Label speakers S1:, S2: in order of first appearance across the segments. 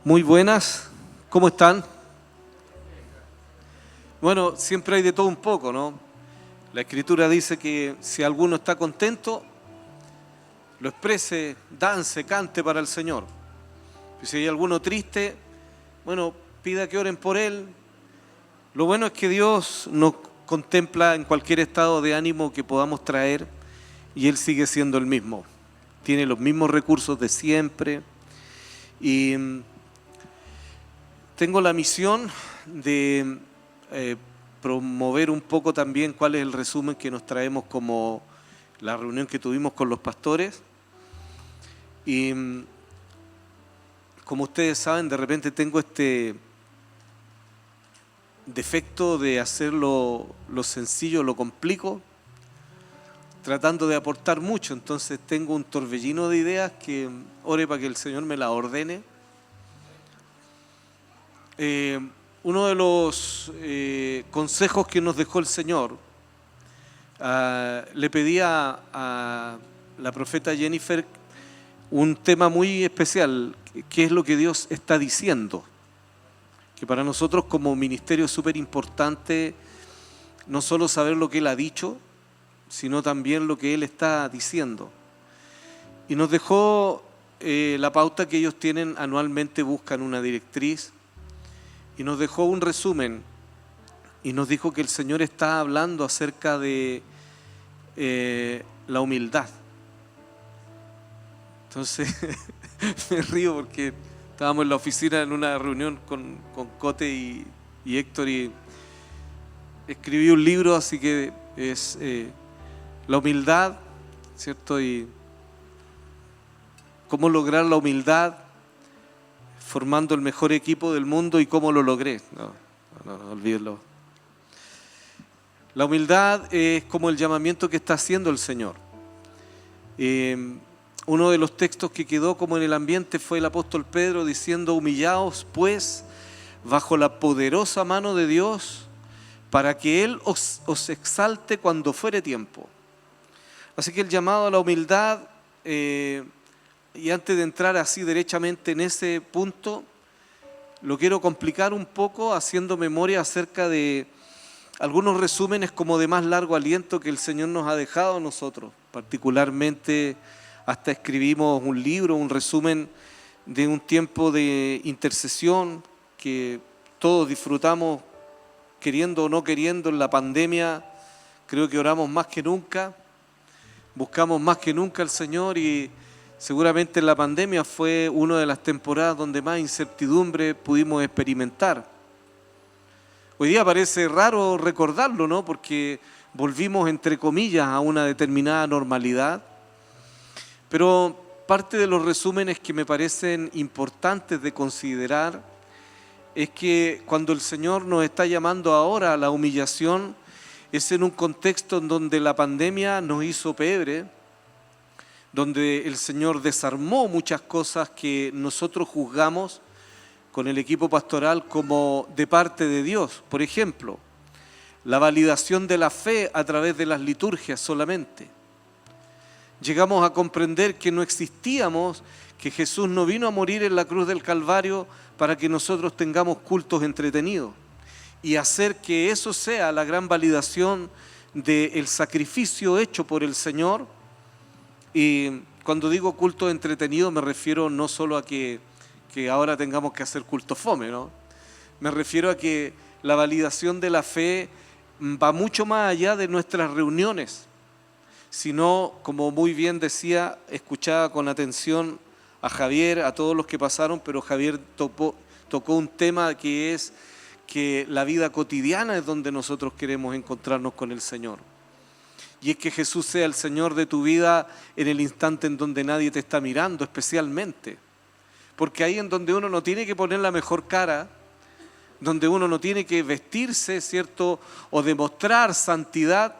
S1: Muy buenas, ¿cómo están? Bueno, siempre hay de todo un poco, ¿no? La Escritura dice que si alguno está contento, lo exprese, dance, cante para el Señor. Y si hay alguno triste, bueno, pida que oren por él. Lo bueno es que Dios nos contempla en cualquier estado de ánimo que podamos traer y Él sigue siendo el mismo. Tiene los mismos recursos de siempre. Y tengo la misión de promover un poco también cuál es el resumen que nos traemos como la reunión que tuvimos con los pastores. Y como ustedes saben, de repente tengo este defecto de hacerlo lo sencillo, lo complico, tratando de aportar mucho. Entonces tengo un torbellino de ideas que ore para que el Señor me las ordene. Uno de los consejos que nos dejó el Señor, le pedía a la profeta Jennifer un tema muy especial, que es lo que Dios está diciendo. Que para nosotros como ministerio es súper importante no solo saber lo que Él ha dicho, sino también lo que Él está diciendo. Y nos dejó la pauta que ellos tienen anualmente, buscan una directriz, y nos dejó un resumen, y nos dijo que el Señor está hablando acerca de la humildad. Entonces, me río porque estábamos en la oficina en una reunión con Cote y Héctor, y escribí un libro, así que es la humildad, ¿cierto? Y cómo lograr la humildad formando el mejor equipo del mundo y cómo lo logré. No, olvídenlo. La humildad es como el llamamiento que está haciendo el Señor. Uno de los textos que quedó como en el ambiente fue el apóstol Pedro diciendo: humillaos pues bajo la poderosa mano de Dios, para que Él os exalte cuando fuere tiempo. Así que el llamado a la humildad, y antes de entrar así derechamente en ese punto, lo quiero complicar un poco haciendo memoria acerca de algunos resúmenes como de más largo aliento que el Señor nos ha dejado a nosotros. Particularmente hasta escribimos un libro, un resumen de un tiempo de intercesión que todos disfrutamos, queriendo o no queriendo. En la pandemia creo que oramos más que nunca, buscamos más que nunca al Señor, y seguramente en la pandemia fue una de las temporadas donde más incertidumbre pudimos experimentar. Hoy día parece raro recordarlo, ¿no? Porque volvimos, entre comillas, a una determinada normalidad. Pero parte de los resúmenes que me parecen importantes de considerar es que cuando el Señor nos está llamando ahora a la humillación, es en un contexto en donde la pandemia nos hizo pebre, donde el Señor desarmó muchas cosas que nosotros juzgamos con el equipo pastoral como de parte de Dios. Por ejemplo, la validación de la fe a través de las liturgias solamente. Llegamos a comprender que no existíamos, que Jesús no vino a morir en la cruz del Calvario para que nosotros tengamos cultos entretenidos, y hacer que eso sea la gran validación del sacrificio hecho por el Señor. Y cuando digo cultos entretenidos me refiero no solo a que ahora tengamos que hacer culto fome, ¿no? Me refiero a que la validación de la fe va mucho más allá de nuestras reuniones, sino, como muy bien decía, escuchaba con atención a Javier, a todos los que pasaron, pero Javier tocó un tema que es que la vida cotidiana es donde nosotros queremos encontrarnos con el Señor. Y es que Jesús sea el Señor de tu vida en el instante en donde nadie te está mirando, especialmente. Porque ahí en donde uno no tiene que poner la mejor cara, donde uno no tiene que vestirse, ¿cierto?, o demostrar santidad,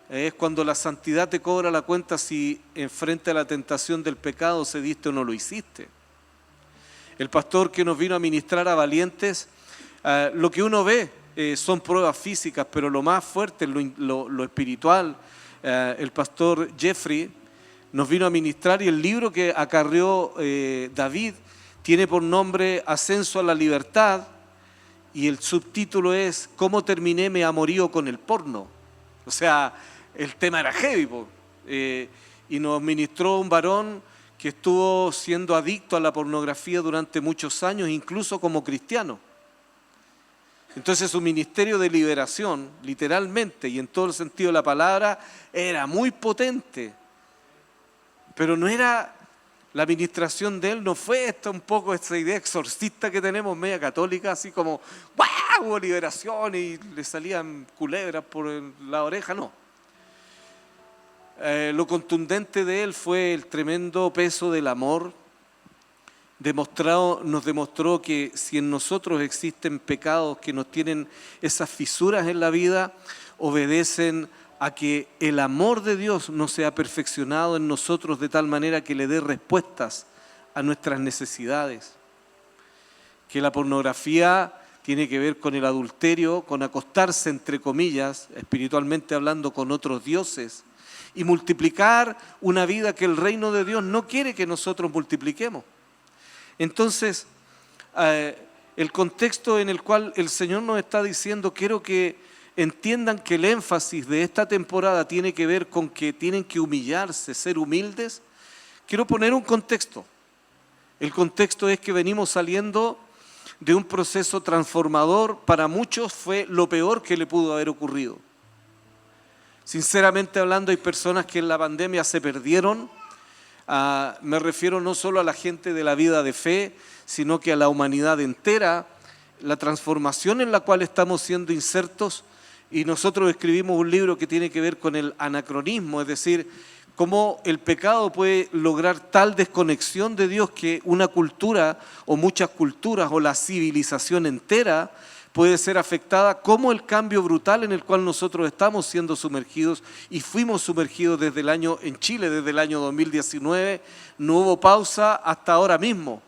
S1: es cuando la santidad te cobra la cuenta si enfrente a la tentación del pecado cediste o no lo hiciste. El pastor que nos vino a ministrar a Valientes, lo que uno ve son pruebas físicas, pero lo más fuerte es lo espiritual. El pastor Jeffrey nos vino a ministrar, y el libro que acarreó David tiene por nombre Ascenso a la Libertad y el subtítulo es ¿Cómo terminé mi amorío con el porno? O sea, el tema era heavy, y nos ministró un varón que estuvo siendo adicto a la pornografía durante muchos años, incluso como cristiano. Entonces su ministerio de liberación, literalmente y en todo el sentido de la palabra, era muy potente. Pero no era, la administración de él no fue un poco esta idea exorcista que tenemos, media católica, así como ¡guau! Hubo liberación y le salían culebras por la oreja, no. Lo contundente de él fue el tremendo peso del amor. Nos demostró que si en nosotros existen pecados que nos tienen esas fisuras en la vida, obedecen a que el amor de Dios no se ha perfeccionado en nosotros de tal manera que le dé respuestas a nuestras necesidades. Que la pornografía tiene que ver con el adulterio, con acostarse, entre comillas, espiritualmente hablando, con otros dioses y multiplicar una vida que el reino de Dios no quiere que nosotros multipliquemos. Entonces, el contexto en el cual el Señor nos está diciendo, quiero que entiendan que el énfasis de esta temporada tiene que ver con que tienen que humillarse, ser humildes. Quiero poner un contexto. El contexto es que venimos saliendo de un proceso transformador. Para muchos fue lo peor que le pudo haber ocurrido. Sinceramente hablando, hay personas que en la pandemia se perdieron. Me refiero no solo a la gente de la vida de fe, sino que a la humanidad entera, la transformación en la cual estamos siendo insertos. Y nosotros escribimos un libro que tiene que ver con el anacronismo, es decir, cómo el pecado puede lograr tal desconexión de Dios que una cultura o muchas culturas o la civilización entera puede ser afectada, como el cambio brutal en el cual nosotros estamos siendo sumergidos y fuimos sumergidos en Chile desde el año 2019, no hubo pausa hasta ahora mismo.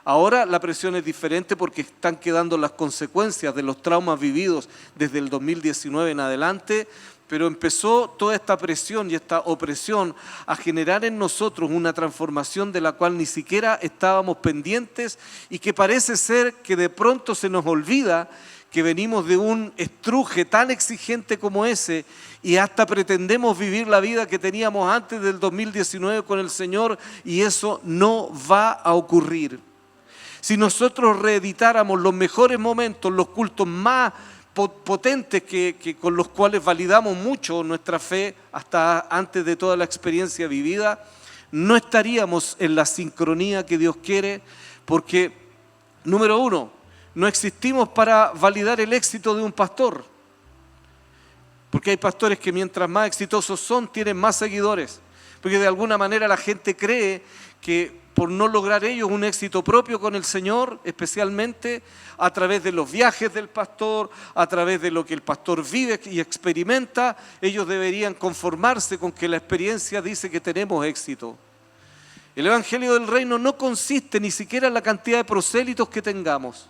S1: Ahora la presión es diferente porque están quedando las consecuencias de los traumas vividos desde el 2019 en adelante, pero empezó toda esta presión y esta opresión a generar en nosotros una transformación de la cual ni siquiera estábamos pendientes y que parece ser que de pronto se nos olvida que venimos de un estruje tan exigente como ese y hasta pretendemos vivir la vida que teníamos antes del 2019 con el Señor y eso no va a ocurrir. Si nosotros reeditáramos los mejores momentos, los cultos más potentes con los cuales validamos mucho nuestra fe hasta antes de toda la experiencia vivida, no estaríamos en la sincronía que Dios quiere, porque, número uno, no existimos para validar el éxito de un pastor, porque hay pastores que mientras más exitosos son, tienen más seguidores, porque de alguna manera la gente cree que por no lograr ellos un éxito propio con el Señor, especialmente a través de los viajes del pastor, a través de lo que el pastor vive y experimenta, ellos deberían conformarse con que la experiencia dice que tenemos éxito. El Evangelio del Reino no consiste ni siquiera en la cantidad de prosélitos que tengamos.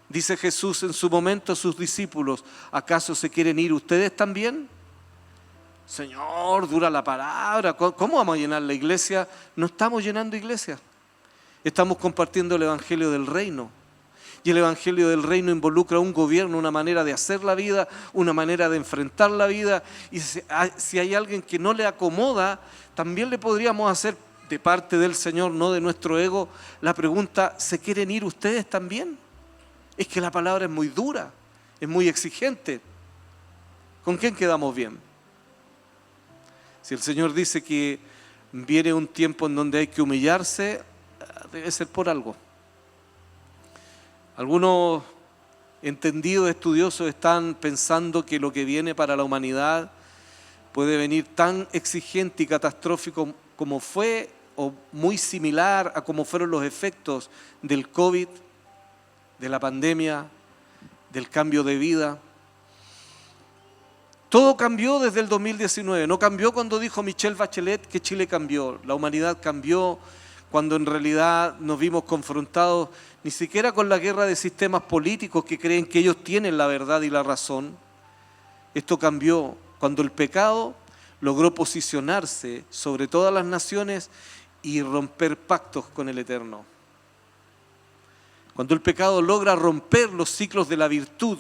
S1: Dice Jesús en su momento a sus discípulos, ¿acaso se quieren ir ustedes también? Señor, dura la palabra, ¿cómo vamos a llenar la iglesia? No estamos llenando iglesia, estamos compartiendo el Evangelio del Reino. Y el Evangelio del Reino involucra un gobierno, una manera de hacer la vida, una manera de enfrentar la vida. Y si hay alguien que no le acomoda, también le podríamos hacer de parte del Señor, no de nuestro ego, la pregunta, ¿se quieren ir ustedes también? Es que la palabra es muy dura, es muy exigente. ¿Con quién quedamos bien? Si el Señor dice que viene un tiempo en donde hay que humillarse, debe ser por algo. Algunos entendidos estudiosos están pensando que lo que viene para la humanidad puede venir tan exigente y catastrófico como fue, o muy similar a como fueron los efectos del COVID, de la pandemia, del cambio de vida. Todo cambió desde el 2019, no cambió cuando dijo Michelle Bachelet que Chile cambió, la humanidad cambió cuando en realidad nos vimos confrontados ni siquiera con la guerra de sistemas políticos que creen que ellos tienen la verdad y la razón. Esto cambió cuando el pecado logró posicionarse sobre todas las naciones y romper pactos con el Eterno. Cuando el pecado logra romper los ciclos de la virtud,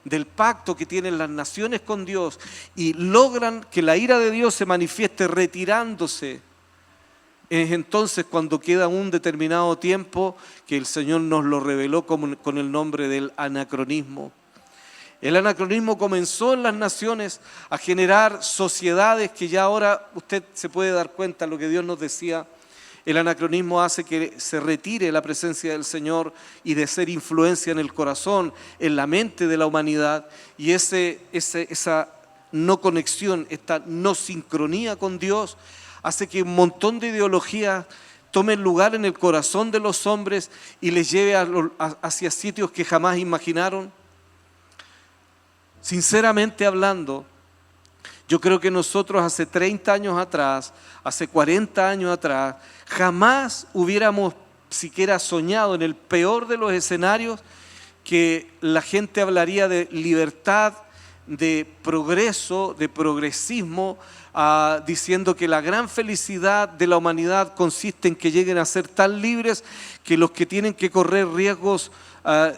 S1: del pacto que tienen las naciones con Dios, y logran que la ira de Dios se manifieste retirándose, es entonces cuando queda un determinado tiempo que el Señor nos lo reveló con el nombre del anacronismo. El anacronismo comenzó en las naciones a generar sociedades que ya ahora usted se puede dar cuenta de lo que Dios nos decía. El anacronismo hace que se retire la presencia del Señor y de ser influencia en el corazón, en la mente de la humanidad, y esa no conexión, esta no sincronía con Dios hace que un montón de ideologías tomen lugar en el corazón de los hombres y les lleve hacia sitios que jamás imaginaron. Sinceramente hablando, yo creo que nosotros hace 30 años atrás, hace 40 años atrás, jamás hubiéramos siquiera soñado en el peor de los escenarios que la gente hablaría de libertad, de progreso, de progresismo, diciendo que la gran felicidad de la humanidad consiste en que lleguen a ser tan libres que los que tienen que correr riesgos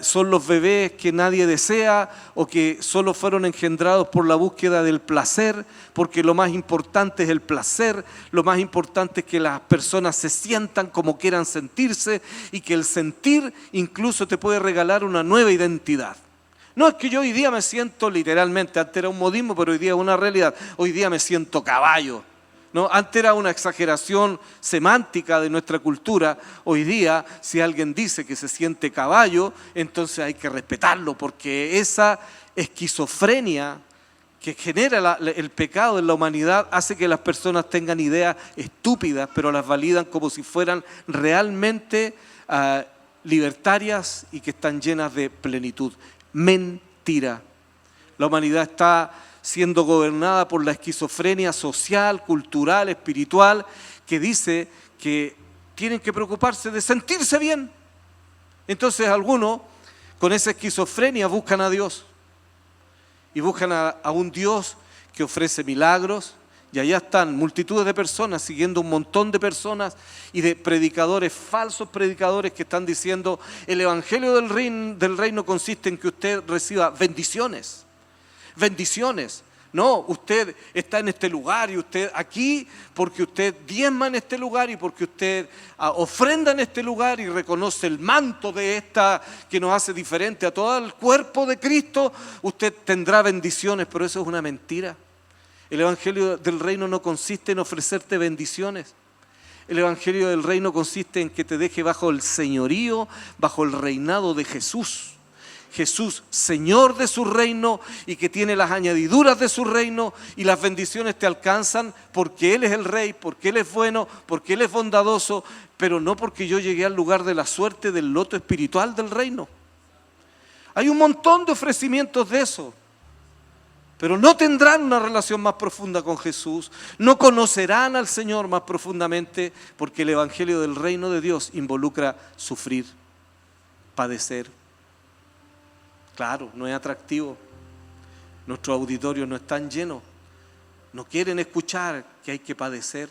S1: son los bebés que nadie desea o que solo fueron engendrados por la búsqueda del placer, porque lo más importante es el placer, lo más importante es que las personas se sientan como quieran sentirse y que el sentir incluso te puede regalar una nueva identidad. No es que yo hoy día me siento literalmente, antes era un modismo, pero hoy día es una realidad, hoy día me siento caballo. ¿No? Antes era una exageración semántica de nuestra cultura. Hoy día, si alguien dice que se siente caballo, entonces hay que respetarlo, porque esa esquizofrenia que genera el pecado en la humanidad hace que las personas tengan ideas estúpidas, pero las validan como si fueran realmente libertarias y que están llenas de plenitud. Mentira. La humanidad está siendo gobernada por la esquizofrenia social, cultural, espiritual, que dice que tienen que preocuparse de sentirse bien. Entonces algunos con esa esquizofrenia buscan a Dios y buscan a un Dios que ofrece milagros, y allá están multitudes de personas siguiendo un montón de personas y de predicadores, falsos predicadores que están diciendo el evangelio del reino consiste en que usted reciba bendiciones. Bendiciones. No, usted está en este lugar y usted aquí porque usted diezma en este lugar y porque usted ofrenda en este lugar y reconoce el manto de esta que nos hace diferente a todo el cuerpo de Cristo, usted tendrá bendiciones, pero eso es una mentira. El evangelio del reino no consiste en ofrecerte bendiciones. El evangelio del reino consiste en que te deje bajo el señorío, bajo el reinado de Jesús. Jesús, Señor de su reino, y que tiene las añadiduras de su reino, y las bendiciones te alcanzan porque Él es el Rey, porque Él es bueno, porque Él es bondadoso, pero no porque yo llegué al lugar de la suerte del loto espiritual del reino. Hay un montón de ofrecimientos de eso, pero no tendrán una relación más profunda con Jesús, no conocerán al Señor más profundamente, porque el evangelio del reino de Dios involucra sufrir, padecer. Claro, no es atractivo. Nuestros auditorios no están llenos. No quieren escuchar que hay que padecer.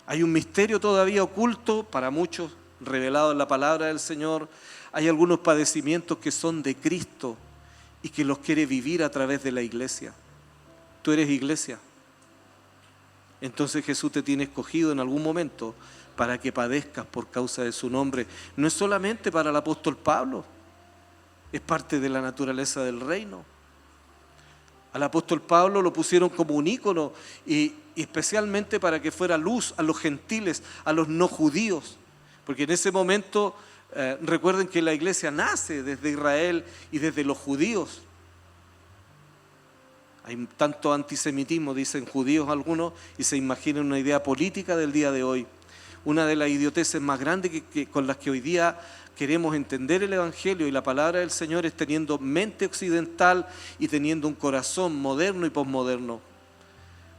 S1: Hay un misterio todavía oculto para muchos, revelado en la palabra del Señor. Hay algunos padecimientos que son de Cristo y que los quiere vivir a través de la iglesia. Tú eres iglesia. Entonces Jesús te tiene escogido en algún momento para que padezcas por causa de su nombre. No es solamente para el apóstol Pablo. Es parte de la naturaleza del reino. Al apóstol Pablo lo pusieron como un ícono y especialmente para que fuera luz a los gentiles, a los no judíos. Porque en ese momento, recuerden que la iglesia nace desde Israel y desde los judíos. Hay tanto antisemitismo, dicen judíos algunos, y se imaginan una idea política del día de hoy. Una de las idioteces más grandes con las que hoy día queremos entender el evangelio y la palabra del Señor es teniendo mente occidental y teniendo un corazón moderno y posmoderno.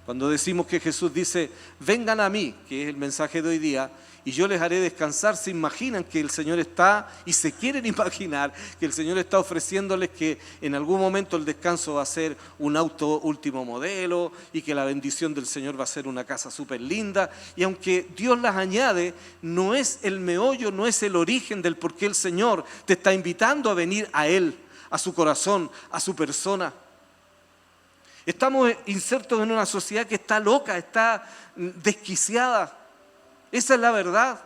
S1: Cuando decimos que Jesús dice, vengan a mí, que es el mensaje de hoy día, y yo les haré descansar, se imaginan que el Señor está, y se quieren imaginar que el Señor está ofreciéndoles que en algún momento el descanso va a ser un auto último modelo, y que la bendición del Señor va a ser una casa súper linda, y aunque Dios las añade, no es el meollo, no es el origen del por qué el Señor te está invitando a venir a Él, a su corazón, a su persona. Estamos insertos en una sociedad que está loca, está desquiciada. Esa es la verdad.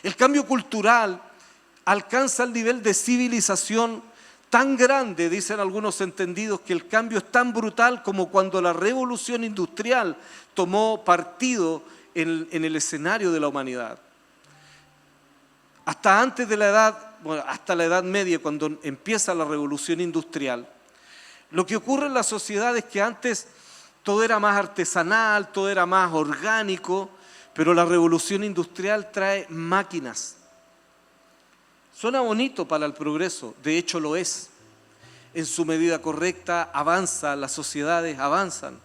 S1: El cambio cultural alcanza el nivel de civilización tan grande, dicen algunos entendidos, que el cambio es tan brutal como cuando la revolución industrial tomó partido en el escenario de la humanidad. Hasta antes de la edad, bueno, hasta la Edad Media, cuando empieza la revolución industrial, lo que ocurre en la sociedad es que antes todo era más artesanal, todo era más orgánico, pero la revolución industrial trae máquinas. Suena bonito para el progreso, de hecho lo es. En su medida correcta avanza, las sociedades avanzan.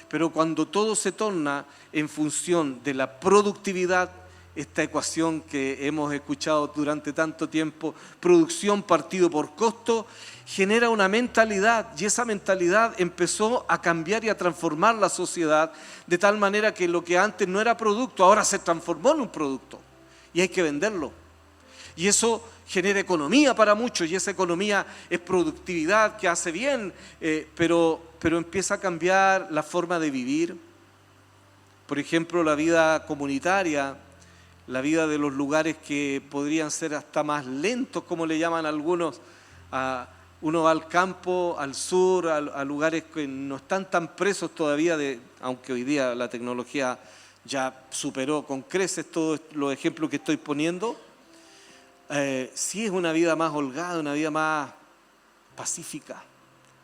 S1: Pero cuando todo se torna en función de la productividad, esta ecuación que hemos escuchado durante tanto tiempo, producción partido por costo, genera una mentalidad, y esa mentalidad empezó a cambiar y a transformar la sociedad de tal manera que lo que antes no era producto, ahora se transformó en un producto y hay que venderlo. Y eso genera economía para muchos, y esa economía es productividad que hace bien, pero empieza a cambiar la forma de vivir. Por ejemplo, la vida comunitaria, la vida de los lugares que podrían ser hasta más lentos, como le llaman algunos. Uno va al campo, al sur, a lugares que no están tan presos todavía, aunque hoy día la tecnología ya superó con creces todos los ejemplos que estoy poniendo. Sí es una vida más holgada, una vida más pacífica,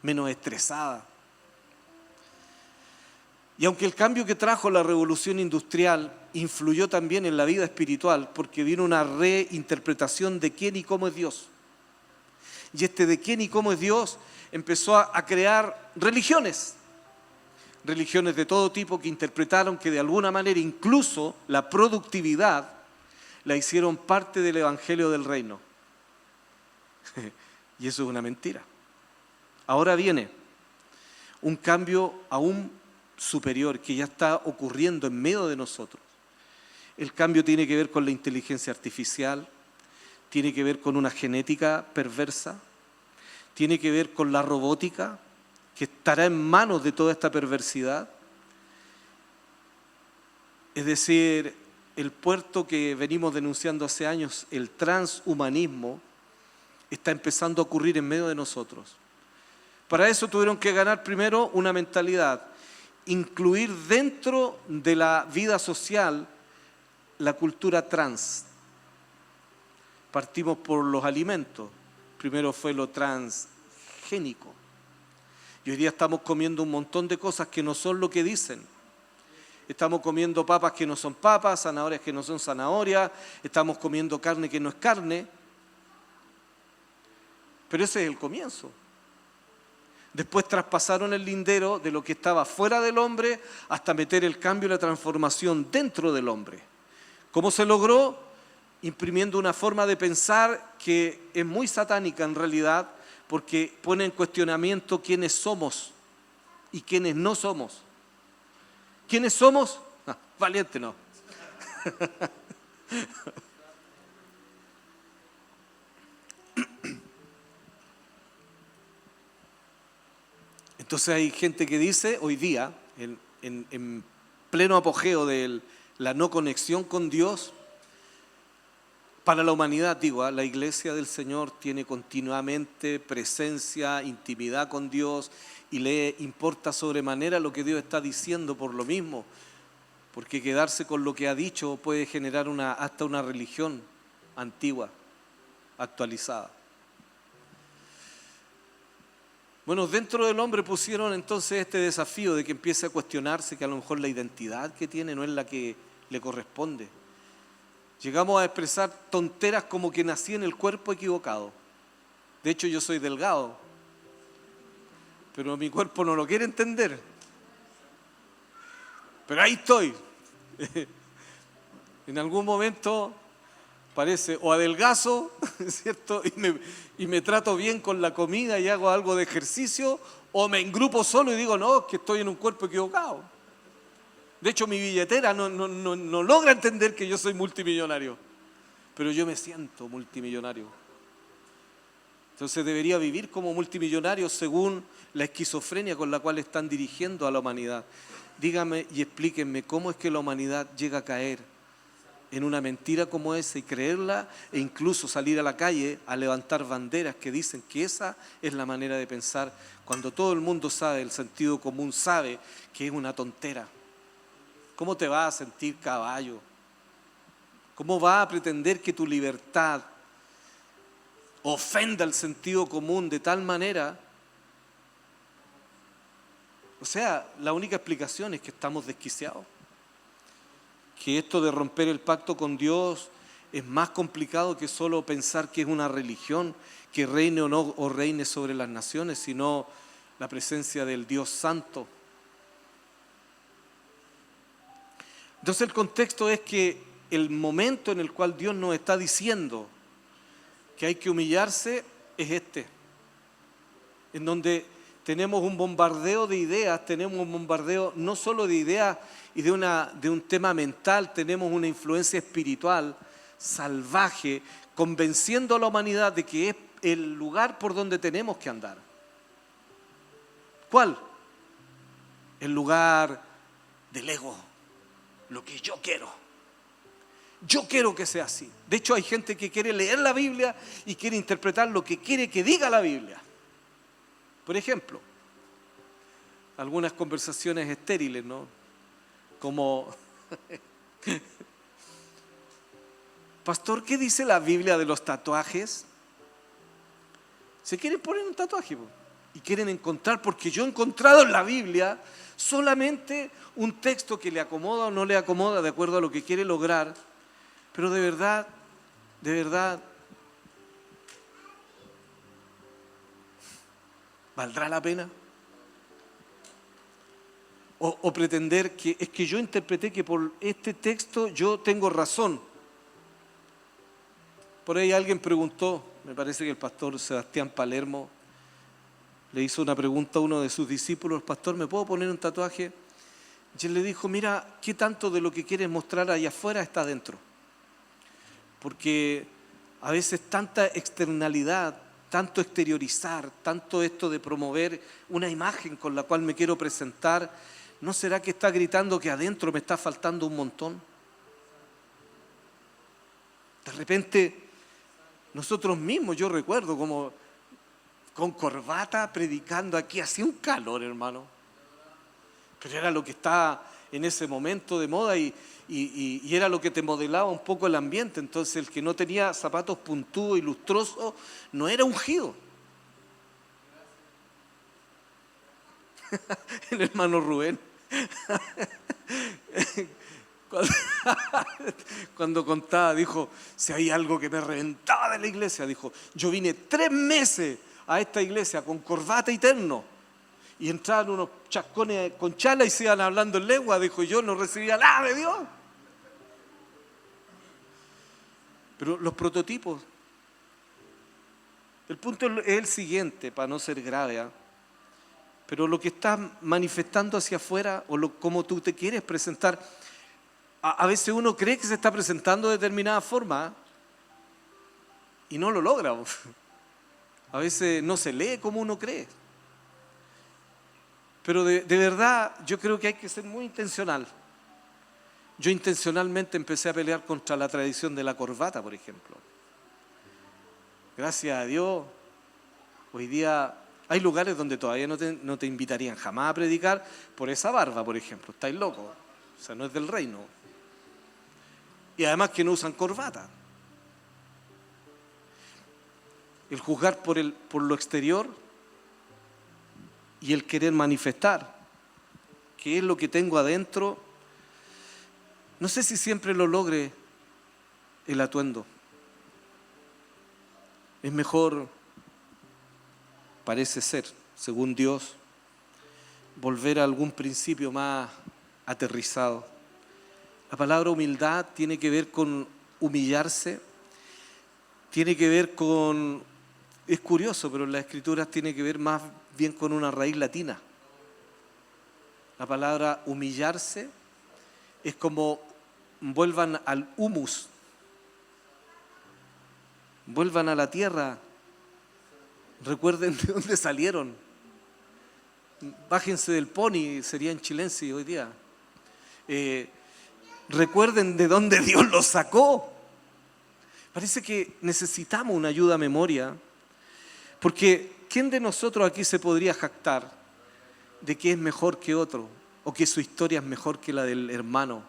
S1: menos estresada. Y aunque el cambio que trajo la revolución industrial influyó también en la vida espiritual, porque vino una reinterpretación de quién y cómo es Dios. Y de quién y cómo es Dios empezó a crear religiones de todo tipo que interpretaron que de alguna manera incluso la productividad la hicieron parte del evangelio del reino. Y eso es una mentira. Ahora viene un cambio aún superior que ya está ocurriendo en medio de nosotros. El cambio tiene que ver con la inteligencia artificial, tiene que ver con una genética perversa, tiene que ver con la robótica que estará en manos de toda esta perversidad. Es decir, el puerto que venimos denunciando hace años, el transhumanismo, está empezando a ocurrir en medio de nosotros. Para eso tuvieron que ganar primero una mentalidad, incluir dentro de la vida social la cultura trans. Partimos por los alimentos. Primero fue lo transgénico. Y hoy día estamos comiendo un montón de cosas que no son lo que dicen. Estamos comiendo papas que no son papas, zanahorias que no son zanahorias, estamos comiendo carne que no es carne. Pero ese es el comienzo. Después traspasaron el lindero de lo que estaba fuera del hombre hasta meter el cambio y la transformación dentro del hombre. ¿Cómo se logró? Imprimiendo una forma de pensar que es muy satánica en realidad, porque pone en cuestionamiento quiénes somos y quiénes no somos. ¿Quiénes somos? Valiente no. Entonces hay gente que dice hoy día, en pleno apogeo de la no conexión con Dios, para la humanidad, digo, la iglesia del Señor tiene continuamente presencia, intimidad con Dios y le importa sobremanera lo que Dios está diciendo por lo mismo, porque quedarse con lo que ha dicho puede generar hasta una religión antigua, actualizada. Bueno, dentro del hombre pusieron entonces este desafío de que empiece a cuestionarse que a lo mejor la identidad que tiene no es la que le corresponde. Llegamos a expresar tonteras como que nací en el cuerpo equivocado. De hecho, yo soy delgado, pero mi cuerpo no lo quiere entender. Pero ahí estoy. En algún momento parece o adelgazo, ¿cierto? Y me trato bien con la comida y hago algo de ejercicio, o me engrupo solo y digo, no, es que estoy en un cuerpo equivocado. De hecho, mi billetera no logra entender que yo soy multimillonario, pero yo me siento multimillonario. Entonces debería vivir como multimillonario según la esquizofrenia con la cual están dirigiendo a la humanidad. Dígame y explíquenme cómo es que la humanidad llega a caer en una mentira como esa y creerla, e incluso salir a la calle a levantar banderas que dicen que esa es la manera de pensar, cuando todo el mundo sabe, el sentido común sabe que es una tontera. ¿Cómo te vas a sentir caballo? ¿Cómo vas a pretender que tu libertad ofenda el sentido común de tal manera? O sea, la única explicación es que estamos desquiciados. Que esto de romper el pacto con Dios es más complicado que solo pensar que es una religión que reine o no o reine sobre las naciones, sino la presencia del Dios Santo. Entonces el contexto es que el momento en el cual Dios nos está diciendo que hay que humillarse es este, en donde tenemos un bombardeo de ideas, tenemos un bombardeo no solo de ideas y de un tema mental, tenemos una influencia espiritual salvaje, convenciendo a la humanidad de que es el lugar por donde tenemos que andar. ¿Cuál? El lugar del ego, lo que yo quiero. Yo quiero que sea así. De hecho, hay gente que quiere leer la Biblia y quiere interpretar lo que quiere que diga la Biblia. Por ejemplo, algunas conversaciones estériles, ¿no? Como, pastor, ¿qué dice la Biblia de los tatuajes? Se quieren poner un tatuaje y quieren encontrar, porque yo he encontrado en la Biblia solamente un texto que le acomoda o no le acomoda de acuerdo a lo que quiere lograr, pero de verdad, ¿valdrá la pena? O pretender que es que yo interpreté que por este texto yo tengo razón. Por ahí alguien preguntó, me parece que el pastor Sebastián Palermo le hizo una pregunta a uno de sus discípulos: pastor, ¿me puedo poner un tatuaje? Y él le dijo: mira, ¿qué tanto de lo que quieres mostrar allá afuera está dentro? Porque a veces tanta externalidad, tanto exteriorizar, tanto esto de promover una imagen con la cual me quiero presentar, ¿no será que está gritando que adentro me está faltando un montón? De repente, nosotros mismos, yo recuerdo como con corbata predicando aquí, hacía un calor, hermano. Pero era lo que estaba en ese momento de moda y era lo que te modelaba un poco el ambiente. Entonces el que no tenía zapatos puntudos y lustrosos no era ungido. El hermano Rubén, cuando contaba, dijo, si hay algo que me reventaba de la iglesia, dijo, yo vine 3 meses a esta iglesia con corbata y terno, y entraban unos chascones con chala y se iban hablando en lengua, dijo, yo no recibía nada de Dios. Pero los prototipos, el punto es el siguiente, para no ser grave, ¿eh? Pero lo que estás manifestando hacia afuera o cómo tú te quieres presentar, a veces uno cree que se está presentando de determinada forma, ¿eh? Y no lo logra. A veces no se lee como uno cree. Pero de verdad yo creo que hay que ser muy intencional. Yo intencionalmente empecé a pelear contra la tradición de la corbata, por ejemplo. Gracias a Dios, hoy día hay lugares donde todavía no te invitarían jamás a predicar por esa barba, por ejemplo. Estáis locos. O sea, no es del reino. Y además que no usan corbata. El juzgar por lo exterior y el querer manifestar qué es lo que tengo adentro, no sé si siempre lo logre el atuendo. Es mejor, parece ser, según Dios, volver a algún principio más aterrizado. La palabra humildad tiene que ver con humillarse, tiene que ver con, es curioso, pero en las Escrituras tiene que ver más bien con una raíz latina. La palabra humillarse es como vuelvan al humus, vuelvan a la tierra, recuerden de dónde salieron, bájense del pony, sería en chilense hoy día. Recuerden de dónde Dios los sacó. Parece que necesitamos una ayuda a memoria, porque ¿quién de nosotros aquí se podría jactar de que es mejor que otro, o que su historia es mejor que la del hermano,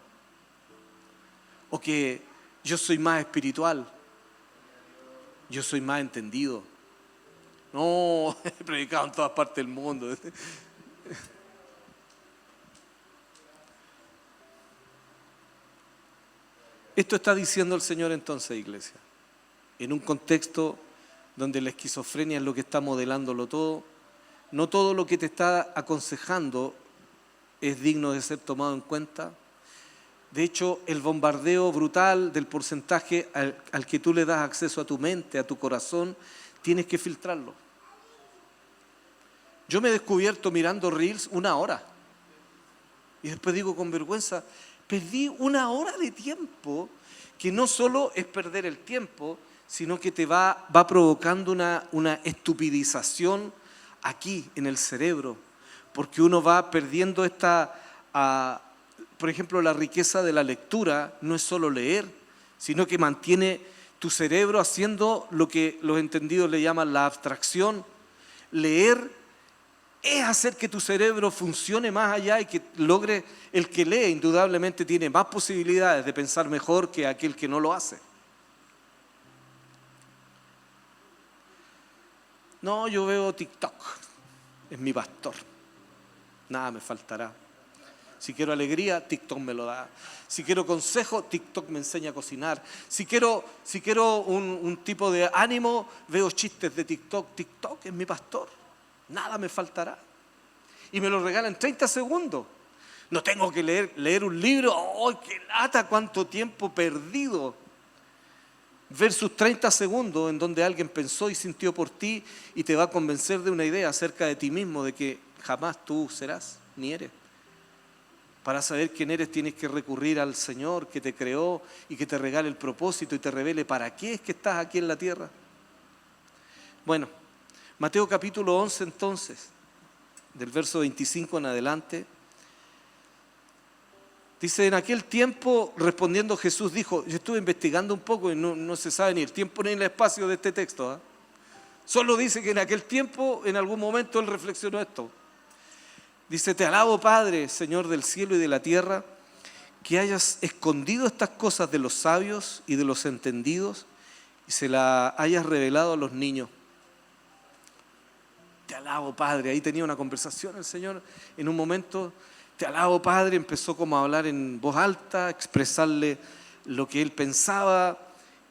S1: o que yo soy más espiritual, yo soy más entendido? No, he predicado en todas partes del mundo. Esto está diciendo el Señor entonces, iglesia, en un contexto donde la esquizofrenia es lo que está modelándolo todo. No todo lo que te está aconsejando es digno de ser tomado en cuenta. De hecho, el bombardeo brutal del porcentaje al que tú le das acceso a tu mente, a tu corazón, tienes que filtrarlo. Yo me he descubierto mirando Reels 1 hora y después digo con vergüenza, perdí 1 hora de tiempo, que no solo es perder el tiempo, sino que te va provocando una estupidización aquí en el cerebro, porque uno va perdiendo por ejemplo, la riqueza de la lectura no es solo leer, sino que mantiene tu cerebro haciendo lo que los entendidos le llaman la abstracción. Leer es hacer que tu cerebro funcione más allá y que logre, el que lee indudablemente tiene más posibilidades de pensar mejor que aquel que no lo hace. No, yo veo TikTok, es mi pastor, nada me faltará. Si quiero alegría, TikTok me lo da. Si quiero consejo, TikTok me enseña a cocinar. Si quiero un tipo de ánimo, veo chistes de TikTok. TikTok es mi pastor, nada me faltará. Y me lo regala en 30 segundos. No tengo que leer un libro. ¡Oh, qué lata! ¡Cuánto tiempo perdido! Versus 30 segundos en donde alguien pensó y sintió por ti y te va a convencer de una idea acerca de ti mismo, de que jamás tú serás ni eres. Para saber quién eres tienes que recurrir al Señor que te creó y que te regale el propósito y te revele para qué es que estás aquí en la tierra. Bueno, Mateo capítulo 11 entonces, del verso 25 en adelante, dice: en aquel tiempo, respondiendo Jesús dijo, yo estuve investigando un poco y no se sabe ni el tiempo ni el espacio de este texto, ¿eh? Solo dice que en aquel tiempo, en algún momento, él reflexionó esto. Dice: te alabo, Padre, Señor del cielo y de la tierra, que hayas escondido estas cosas de los sabios y de los entendidos y se las hayas revelado a los niños. Te alabo, Padre. Ahí tenía una conversación el Señor en un momento. Te alabo, Padre. Empezó como a hablar en voz alta, a expresarle lo que él pensaba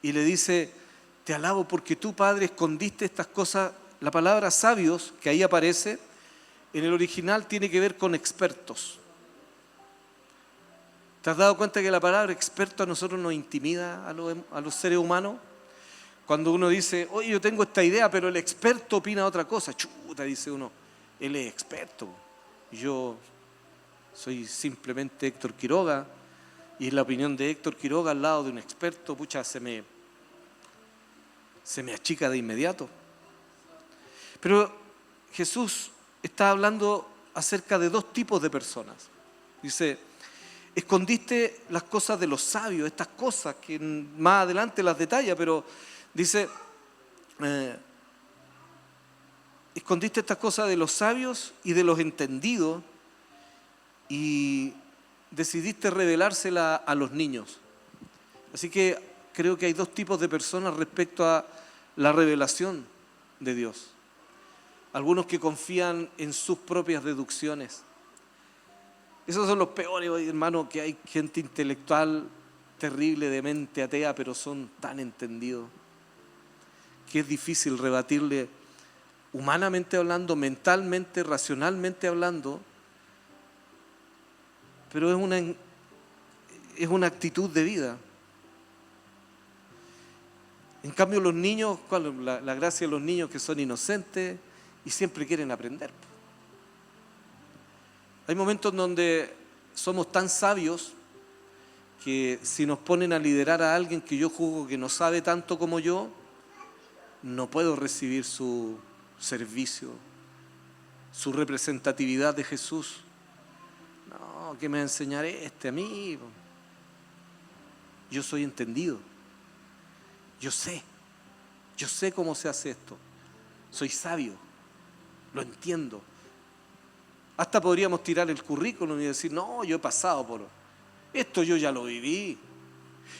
S1: y le dice: te alabo porque tú, Padre, escondiste estas cosas. La palabra sabios, que ahí aparece, en el original tiene que ver con expertos. ¿Te has dado cuenta que la palabra experto a nosotros nos intimida a los seres humanos? Cuando uno dice, oye, yo tengo esta idea, pero el experto opina otra cosa. Chuta, dice uno, él es experto. Yo soy simplemente Héctor Quiroga, y la opinión de Héctor Quiroga al lado de un experto, pucha, se me achica de inmediato. Pero Jesús está hablando acerca de dos tipos de personas. Dice: escondiste las cosas de los sabios, estas cosas que más adelante las detalla, pero dice, escondiste estas cosas de los sabios y de los entendidos y decidiste revelárselas a los niños. Así que creo que hay dos tipos de personas respecto a la revelación de Dios. Algunos que confían en sus propias deducciones. Esos son los peores, hermano, que hay gente intelectual terrible, de mente atea, pero son tan entendidos que es difícil rebatirle, humanamente hablando, mentalmente, racionalmente hablando, pero es una actitud de vida. En cambio los niños, ¿cuál es la gracia de los niños? Que son inocentes y siempre quieren aprender. Hay momentos donde somos tan sabios que si nos ponen a liderar a alguien que yo juzgo que no sabe tanto como yo, no puedo recibir su servicio, su representatividad de Jesús. No, ¿qué me va a enseñar a mí? Yo soy entendido. Yo sé cómo se hace esto. Soy sabio, lo entiendo. Hasta podríamos tirar el currículum y decir, no, yo he pasado por esto, yo ya lo viví.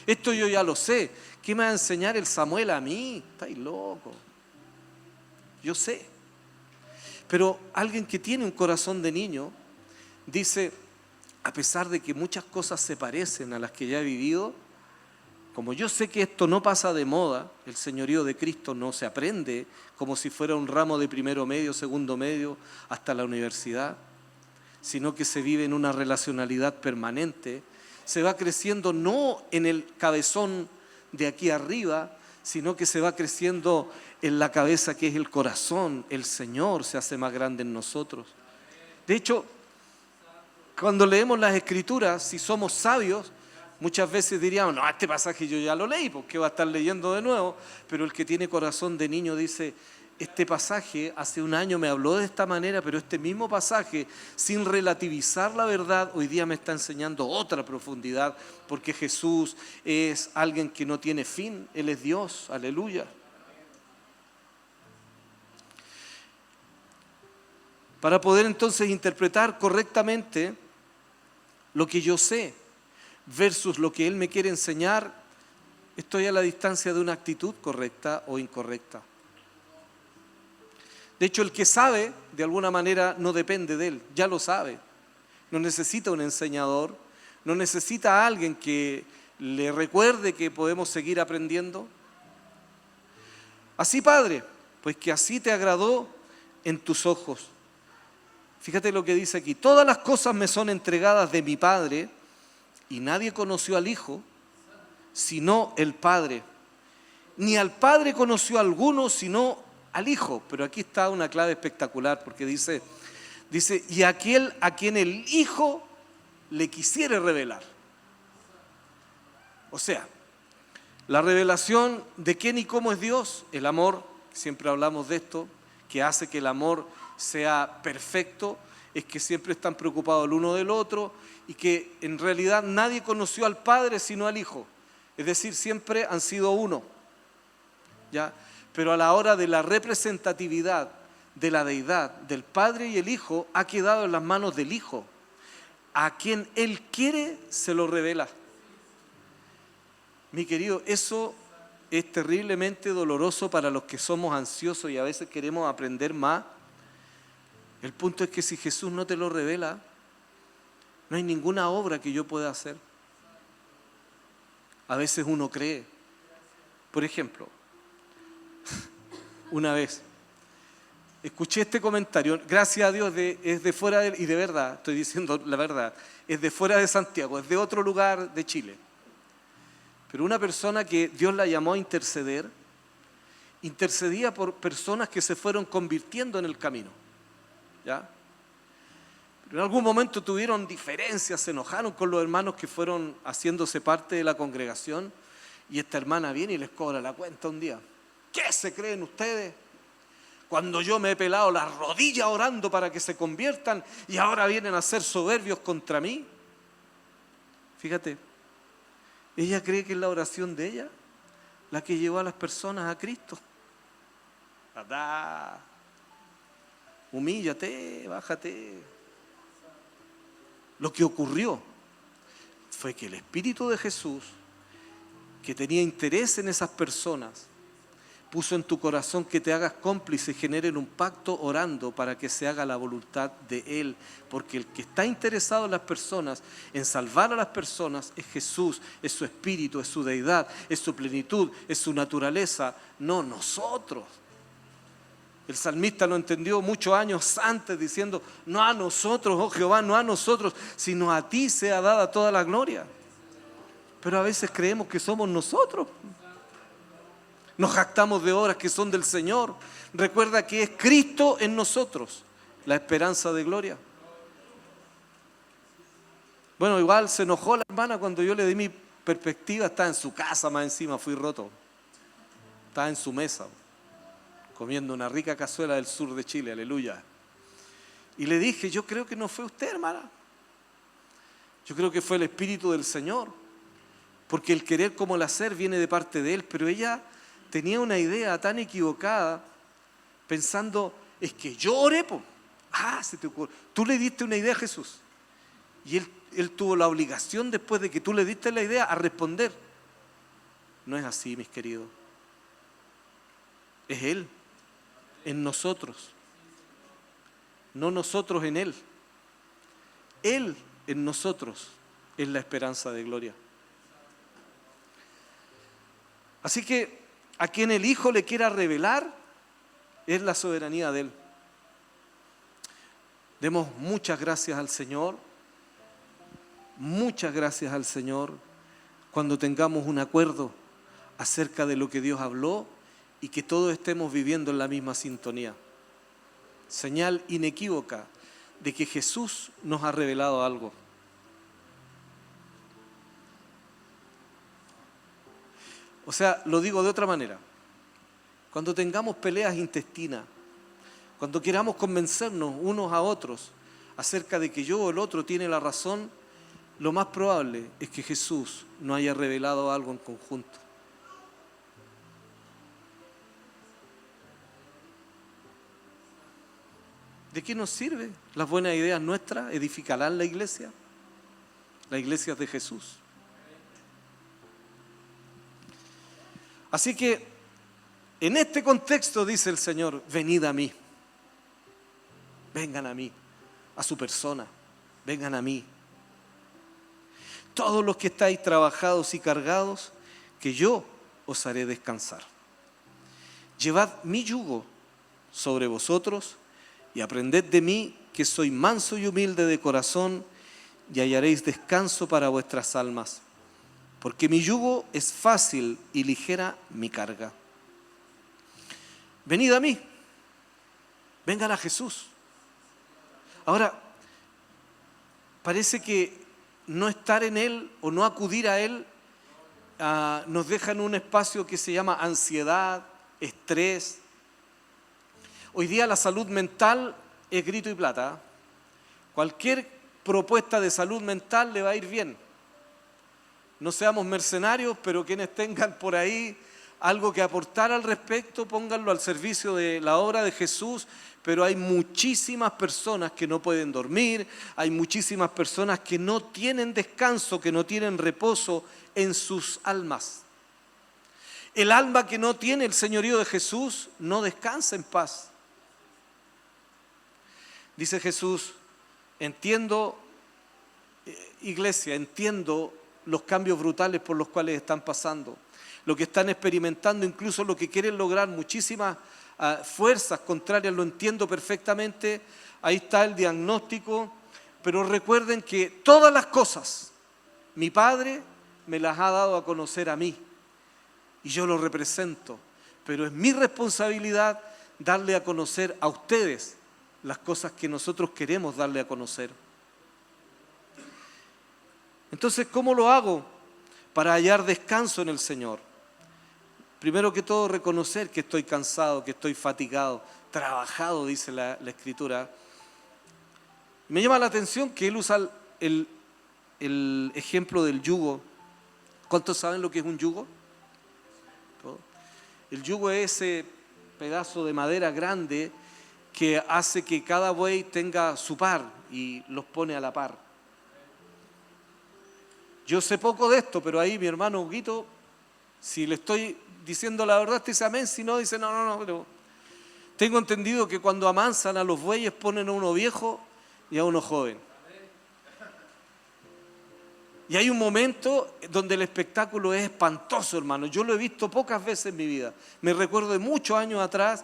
S1: Esto yo ya lo sé. ¿Qué me va a enseñar el Samuel a mí? Estáis loco. Yo sé. Pero alguien que tiene un corazón de niño dice, a pesar de que muchas cosas se parecen a las que ya he vivido, como yo sé que esto no pasa de moda, el señorío de Cristo no se aprende como si fuera un ramo de primero medio, segundo medio, hasta la universidad, sino que se vive en una relacionalidad permanente. Se va creciendo no en el cabezón de aquí arriba, sino que se va creciendo en la cabeza que es el corazón. El Señor se hace más grande en nosotros. De hecho, cuando leemos las Escrituras, si somos sabios, muchas veces diríamos, no, este pasaje yo ya lo leí, ¿por qué va a estar leyendo de nuevo? Pero el que tiene corazón de niño dice, este pasaje hace un año me habló de esta manera, pero este mismo pasaje, sin relativizar la verdad, hoy día me está enseñando otra profundidad, porque Jesús es alguien que no tiene fin, Él es Dios, aleluya. Para poder entonces interpretar correctamente lo que yo sé, versus lo que Él me quiere enseñar, estoy a la distancia de una actitud correcta o incorrecta. De hecho, el que sabe, de alguna manera, no depende de Él, ya lo sabe. No necesita un enseñador, no necesita a alguien que le recuerde que podemos seguir aprendiendo. Así, Padre, pues que así te agradó en tus ojos. Fíjate lo que dice aquí, todas las cosas me son entregadas de mi Padre, y nadie conoció al Hijo, sino el Padre. Ni al Padre conoció a alguno, sino al Hijo. Pero aquí está una clave espectacular, porque dice, y aquel a quien el Hijo le quisiere revelar. O sea, la revelación de quién y cómo es Dios, el amor, siempre hablamos de esto, que hace que el amor sea perfecto, es que siempre están preocupados el uno del otro y que en realidad nadie conoció al Padre sino al Hijo. Es decir, siempre han sido uno, ¿ya? Pero a la hora de la representatividad de la deidad del Padre y el Hijo ha quedado en las manos del Hijo. A quien Él quiere se lo revela. Mi querido, eso es terriblemente doloroso para los que somos ansiosos y a veces queremos aprender más. El punto es que si Jesús no te lo revela, no hay ninguna obra que yo pueda hacer. A veces uno cree. Por ejemplo, una vez escuché este comentario, gracias a Dios es de fuera de, y de verdad, estoy diciendo la verdad, es de fuera de Santiago, es de otro lugar de Chile. Pero una persona que Dios la llamó a interceder, intercedía por personas que se fueron convirtiendo en el camino. ¿Ya? Pero en algún momento tuvieron diferencias, se enojaron con los hermanos que fueron haciéndose parte de la congregación y esta hermana viene y les cobra la cuenta un día. ¿Qué se creen ustedes? Cuando yo me he pelado las rodillas orando para que se conviertan y ahora vienen a ser soberbios contra mí. Fíjate, ella cree que es la oración de ella la que llevó a las personas a Cristo. ¡Tatá! Humíllate, bájate. Lo que ocurrió fue que el Espíritu de Jesús, que tenía interés en esas personas, puso en tu corazón que te hagas cómplice y generen un pacto orando para que se haga la voluntad de Él. Porque el que está interesado en las personas, en salvar a las personas, es Jesús, es su Espíritu, es su deidad, es su plenitud, es su naturaleza, no nosotros. El salmista lo entendió muchos años antes diciendo, no a nosotros, oh Jehová, no a nosotros, sino a ti sea dada toda la gloria. Pero a veces creemos que somos nosotros. Nos jactamos de obras que son del Señor. Recuerda que es Cristo en nosotros, la esperanza de gloria. Bueno, igual se enojó la hermana cuando yo le di mi perspectiva. Estaba en su casa, más encima fui roto. Estaba en su mesa, comiendo una rica cazuela del sur de Chile, aleluya. Y le dije, yo creo que no fue usted, hermana. Yo creo que fue el Espíritu del Señor. Porque el querer como el hacer viene de parte de Él. Pero ella tenía una idea tan equivocada, pensando, es que yo oré, po. Se te ocurre. Tú le diste una idea a Jesús. Y él tuvo la obligación, después de que tú le diste la idea, a responder. No es así, mis queridos. Es Él en nosotros, no nosotros en Él. Él en nosotros es la esperanza de gloria. Así que a quien el Hijo le quiera revelar es la soberanía de Él. Demos muchas gracias al Señor, muchas gracias al Señor cuando tengamos un acuerdo acerca de lo que Dios habló y que todos estemos viviendo en la misma sintonía. Señal inequívoca de que Jesús nos ha revelado algo. O sea, lo digo de otra manera. Cuando tengamos peleas intestinas, cuando queramos convencernos unos a otros acerca de que yo o el otro tiene la razón, lo más probable es que Jesús nos haya revelado algo en conjunto. ¿De qué nos sirve? ¿Las buenas ideas nuestras edificarán la iglesia? La iglesia es de Jesús. Así que, en este contexto dice el Señor, venid a mí. Vengan a mí, a su persona. Vengan a mí. Todos los que estáis trabajados y cargados, que yo os haré descansar. Llevad mi yugo sobre vosotros y aprended de mí, que soy manso y humilde de corazón, y hallaréis descanso para vuestras almas. Porque mi yugo es fácil y ligera mi carga. Venid a mí, vengan a Jesús. Ahora, parece que no estar en Él o no acudir a Él nos deja en un espacio que se llama ansiedad, estrés. Hoy día la salud mental es grito y plata. Cualquier propuesta de salud mental le va a ir bien. No seamos mercenarios, pero quienes tengan por ahí algo que aportar al respecto, pónganlo al servicio de la obra de Jesús. Pero hay muchísimas personas que no pueden dormir, hay muchísimas personas que no tienen descanso, que no tienen reposo en sus almas. El alma que no tiene el señorío de Jesús no descansa en paz. Dice Jesús, entiendo, iglesia, entiendo los cambios brutales por los cuales están pasando, lo que están experimentando, incluso lo que quieren lograr, muchísimas fuerzas contrarias, lo entiendo perfectamente, ahí está el diagnóstico, pero recuerden que todas las cosas, mi Padre me las ha dado a conocer a mí, y yo lo represento, pero es mi responsabilidad darle a conocer a ustedes las cosas que nosotros queremos darle a conocer. Entonces, ¿cómo lo hago para hallar descanso en el Señor? Primero que todo, reconocer que estoy cansado, que estoy fatigado, trabajado, dice la Escritura. Me llama la atención que él usa el ejemplo del yugo. ¿Cuántos saben lo que es un yugo? El yugo es ese pedazo de madera grande que hace que cada buey tenga su par y los pone a la par. Yo sé poco de esto, pero ahí mi hermano Huguito, si le estoy diciendo la verdad, te dice amén, si no, dice no, pero tengo entendido que cuando amansan a los bueyes ponen a uno viejo y a uno joven. Y hay un momento donde el espectáculo es espantoso, hermano. Yo lo he visto pocas veces en mi vida. Me recuerdo de muchos años atrás,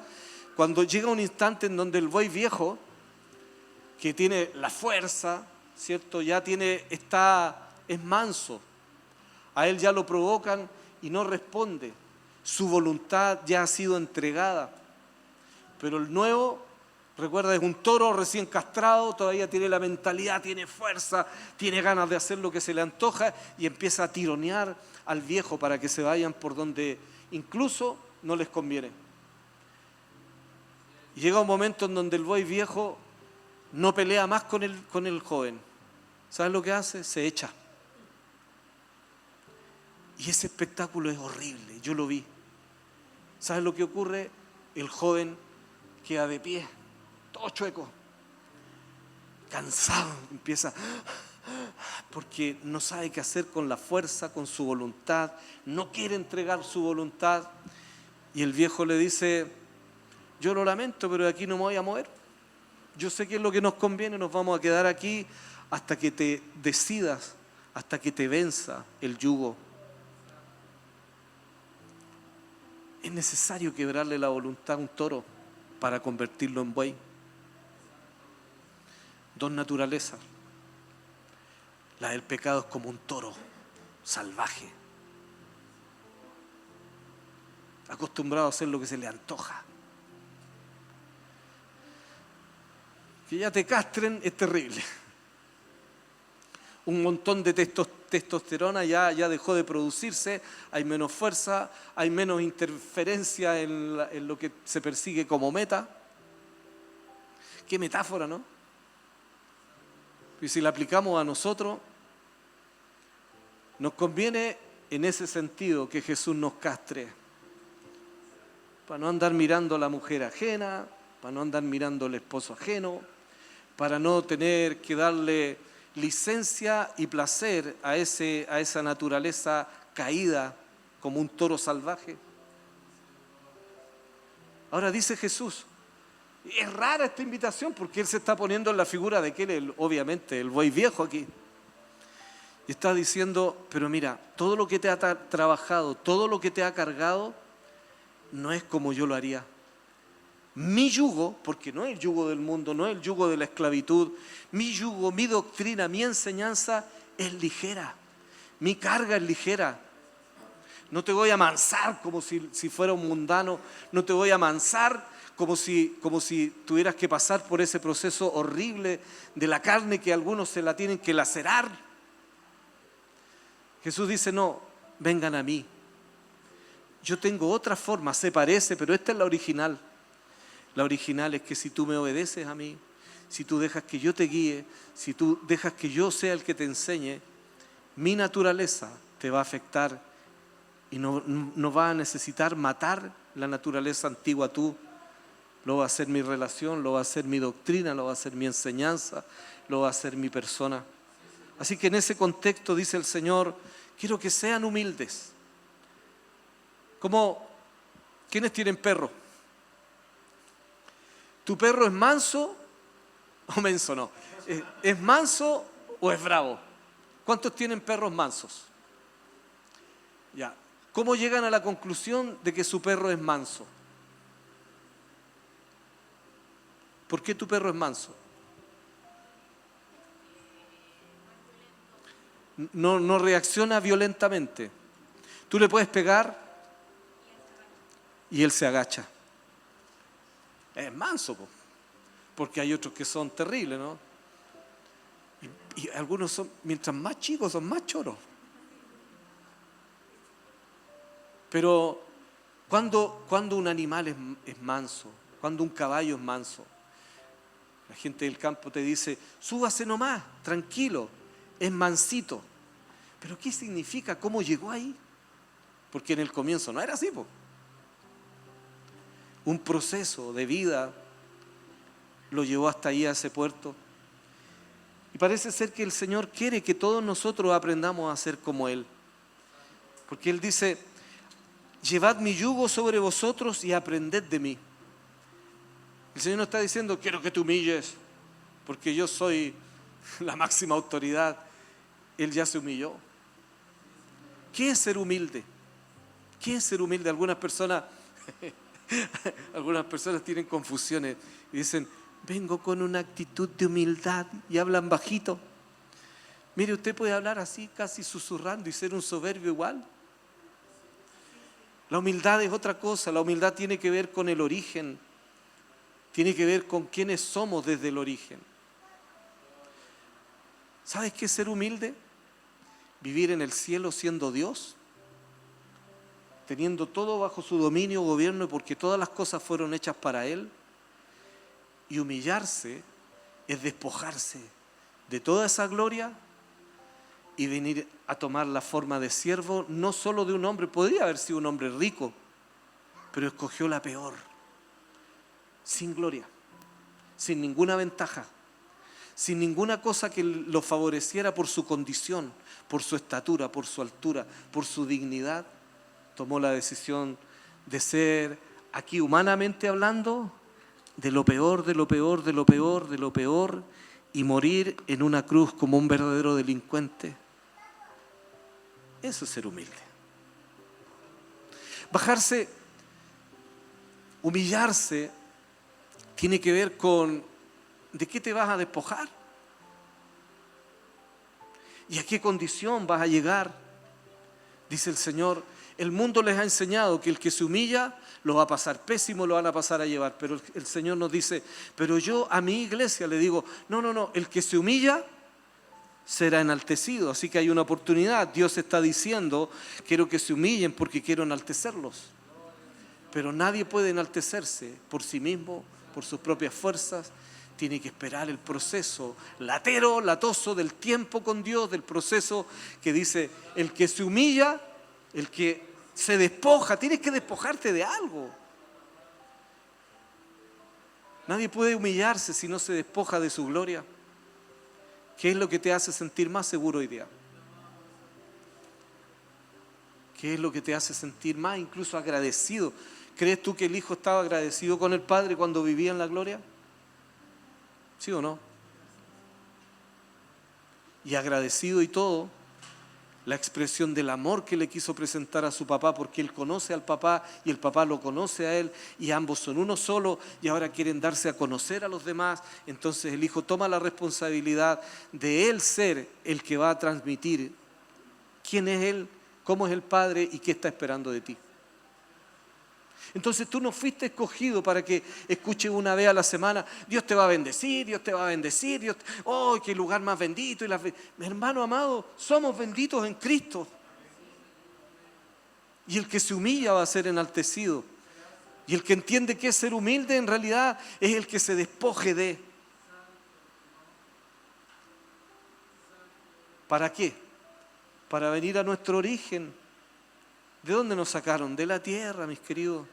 S1: cuando llega un instante en donde el buey viejo, que tiene la fuerza, ¿cierto? Ya es manso. A él ya lo provocan y no responde. Su voluntad ya ha sido entregada. Pero el nuevo, recuerda, es un toro recién castrado, todavía tiene la mentalidad, tiene fuerza, tiene ganas de hacer lo que se le antoja y empieza a tironear al viejo para que se vayan por donde incluso no les conviene. Y llega un momento en donde el buey viejo no pelea más con el joven. ¿Sabes lo que hace? Se echa. Y ese espectáculo es horrible, yo lo vi. ¿Sabes lo que ocurre? El joven queda de pie, todo chueco, cansado, empieza, porque no sabe qué hacer con la fuerza, con su voluntad, no quiere entregar su voluntad. Y el viejo le dice: yo lo lamento, pero de aquí no me voy a mover. Yo sé qué es lo que nos conviene, nos vamos a quedar aquí hasta que te decidas, hasta que te venza el yugo. Es necesario quebrarle la voluntad a un toro para convertirlo en buey. Dos naturalezas. La del pecado es como un toro salvaje, acostumbrado a hacer lo que se le antoja. Que ya te castren es terrible. Un montón de testosterona ya dejó de producirse, hay menos fuerza, hay menos interferencia en lo que se persigue como meta. Qué metáfora, ¿no? Y si la aplicamos a nosotros, nos conviene en ese sentido que Jesús nos castre, para no andar mirando a la mujer ajena, para no andar mirando al esposo ajeno, para no tener que darle licencia y placer a esa naturaleza caída como un toro salvaje. Ahora dice Jesús, es rara esta invitación porque Él se está poniendo en la figura de que Él, obviamente, el buey viejo aquí. Y está diciendo, pero mira, todo lo que te ha trabajado, todo lo que te ha cargado, no es como yo lo haría. Mi yugo, porque no es el yugo del mundo, no es el yugo de la esclavitud, mi yugo, mi doctrina, mi enseñanza es ligera, mi carga es ligera. No te voy a amansar como si fuera un mundano, no te voy a amansar como si tuvieras que pasar por ese proceso horrible de la carne que algunos se la tienen que lacerar. Jesús dice, no, vengan a mí. Yo tengo otra forma, se parece, pero esta es la original. La original es que si tú me obedeces a mí, si tú dejas que yo te guíe, si tú dejas que yo sea el que te enseñe, mi naturaleza te va a afectar y no va a necesitar matar la naturaleza antigua tú. Lo va a hacer mi relación, lo va a hacer mi doctrina, lo va a hacer mi enseñanza, lo va a hacer mi persona. Así que en ese contexto dice el Señor, quiero que sean humildes. Como, ¿quiénes tienen perro? ¿Tu perro es manso o menso? No. ¿Es manso o es bravo? ¿Cuántos tienen perros mansos? Ya. ¿Cómo llegan a la conclusión de que su perro es manso? ¿Por qué tu perro es manso? No reacciona violentamente. Tú le puedes pegar y él se agacha. Es manso, porque hay otros que son terribles, ¿no? Y algunos son, mientras más chicos, son más choros. Pero cuando un animal es manso, cuando un caballo es manso, la gente del campo te dice, súbase nomás, tranquilo, es mansito. ¿Pero qué significa? ¿Cómo llegó ahí? Porque en el comienzo no era así, po. Un proceso de vida lo llevó hasta ahí, a ese puerto. Y parece ser que el Señor quiere que todos nosotros aprendamos a ser como Él. Porque Él dice, llevad mi yugo sobre vosotros y aprended de mí. El Señor no está diciendo, quiero que te humilles, porque yo soy la máxima autoridad. Él ya se humilló. ¿Qué es ser humilde? ¿Qué es ser humilde? Algunas personas Algunas personas tienen confusiones y dicen, vengo con una actitud de humildad y hablan bajito. Mire, usted puede hablar así, casi susurrando y ser un soberbio igual. La humildad es otra cosa, la humildad tiene que ver con el origen, tiene que ver con quiénes somos desde el origen. ¿Sabes qué es ser humilde? Vivir en el cielo siendo Dios, teniendo todo bajo su dominio, gobierno, porque todas las cosas fueron hechas para Él. Y humillarse es despojarse de toda esa gloria y venir a tomar la forma de siervo, no solo de un hombre, podría haber sido un hombre rico, pero escogió la peor, sin gloria, sin ninguna ventaja, sin ninguna cosa que lo favoreciera por su condición, por su estatura, por su altura, por su dignidad. Tomó la decisión de ser, aquí humanamente hablando, de lo peor, de lo peor, de lo peor, de lo peor, y morir en una cruz como un verdadero delincuente. Eso es ser humilde. Bajarse, humillarse, tiene que ver con ¿de qué te vas a despojar? ¿Y a qué condición vas a llegar? Dice el Señor, el mundo les ha enseñado que el que se humilla lo va a pasar pésimo, lo van a pasar a llevar. Pero el Señor nos dice, pero yo a mi iglesia le digo, no, el que se humilla será enaltecido. Así que hay una oportunidad. Dios está diciendo, quiero que se humillen porque quiero enaltecerlos. Pero nadie puede enaltecerse por sí mismo, por sus propias fuerzas. Tiene que esperar el proceso latero, latoso del tiempo con Dios, del proceso que dice, el que se humilla, el que se despoja, tienes que despojarte de algo. Nadie puede humillarse si no se despoja de su gloria. ¿Qué es lo que te hace sentir más seguro hoy día? ¿Qué es lo que te hace sentir más incluso agradecido? ¿Crees tú que el Hijo estaba agradecido con el Padre cuando vivía en la gloria? ¿Sí o no? Y agradecido y todo, la expresión del amor que le quiso presentar a su papá, porque él conoce al papá y el papá lo conoce a él, y ambos son uno solo, y ahora quieren darse a conocer a los demás. Entonces el hijo toma la responsabilidad de él ser el que va a transmitir quién es él, cómo es el Padre y qué está esperando de ti. Entonces tú no fuiste escogido para que escuches una vez a la semana, Dios te va a bendecir, Dios te va a bendecir, ¡oh, qué lugar más bendito! Hermano amado, somos benditos en Cristo. Y el que se humilla va a ser enaltecido. Y el que entiende que es ser humilde en realidad es el que se despoje de. ¿Para qué? Para venir a nuestro origen. ¿De dónde nos sacaron? De la tierra, mis queridos.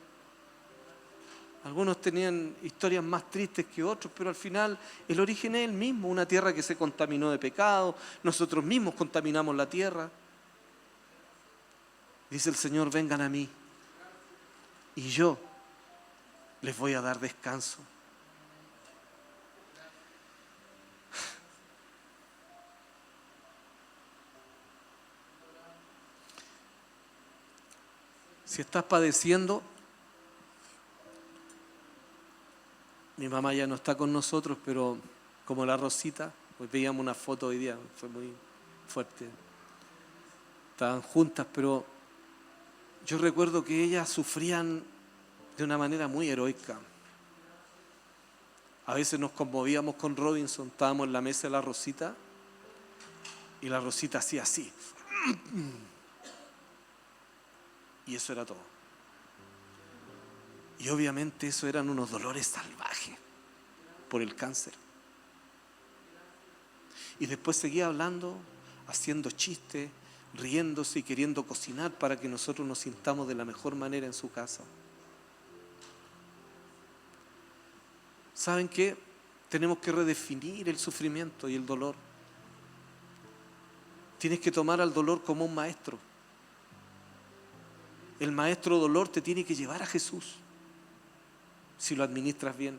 S1: Algunos tenían historias más tristes que otros, pero al final el origen es el mismo, una tierra que se contaminó de pecado, nosotros mismos contaminamos la tierra. Dice el Señor, vengan a mí y yo les voy a dar descanso. Si estás padeciendo, mi mamá ya no está con nosotros, pero como la Rosita, pues veíamos una foto hoy día, fue muy fuerte. Estaban juntas, pero yo recuerdo que ellas sufrían de una manera muy heroica. A veces nos conmovíamos con Robinson, estábamos en la mesa de la Rosita y la Rosita hacía así. Y eso era todo. Y obviamente eso eran unos dolores salvajes por el cáncer. Y después seguía hablando, haciendo chistes, riéndose y queriendo cocinar para que nosotros nos sintamos de la mejor manera en su casa. ¿Saben qué? Tenemos que redefinir el sufrimiento y el dolor. Tienes que tomar al dolor como un maestro. El maestro dolor te tiene que llevar a Jesús, si lo administras bien.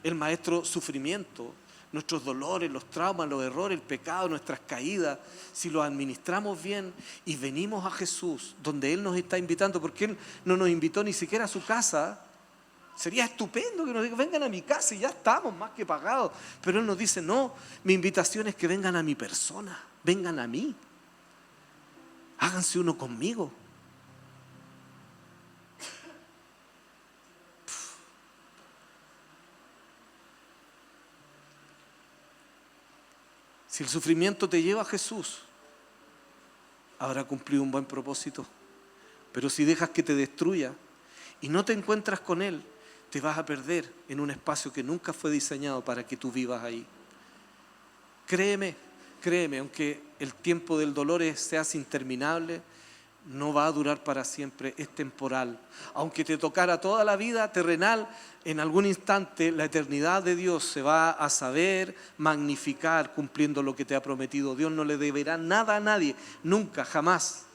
S1: El maestro sufrimiento, nuestros dolores, los traumas, los errores, el pecado, nuestras caídas, si los administramos bien y venimos a Jesús, donde Él nos está invitando, porque Él no nos invitó ni siquiera a su casa, Sería estupendo que nos digan, vengan a mi casa y ya estamos más que pagados. Pero Él nos dice, no, mi invitación es que vengan a mi persona, vengan a mí. Háganse uno conmigo. Si el sufrimiento te lleva a Jesús, habrá cumplido un buen propósito. Pero si dejas que te destruya y no te encuentras con Él, te vas a perder en un espacio que nunca fue diseñado para que tú vivas ahí. Créeme, aunque el tiempo del dolor sea interminable, no va a durar para siempre, es temporal. Aunque te tocara toda la vida terrenal, en algún instante la eternidad de Dios se va a saber magnificar cumpliendo lo que te ha prometido. Dios no le deberá nada a nadie, nunca, jamás.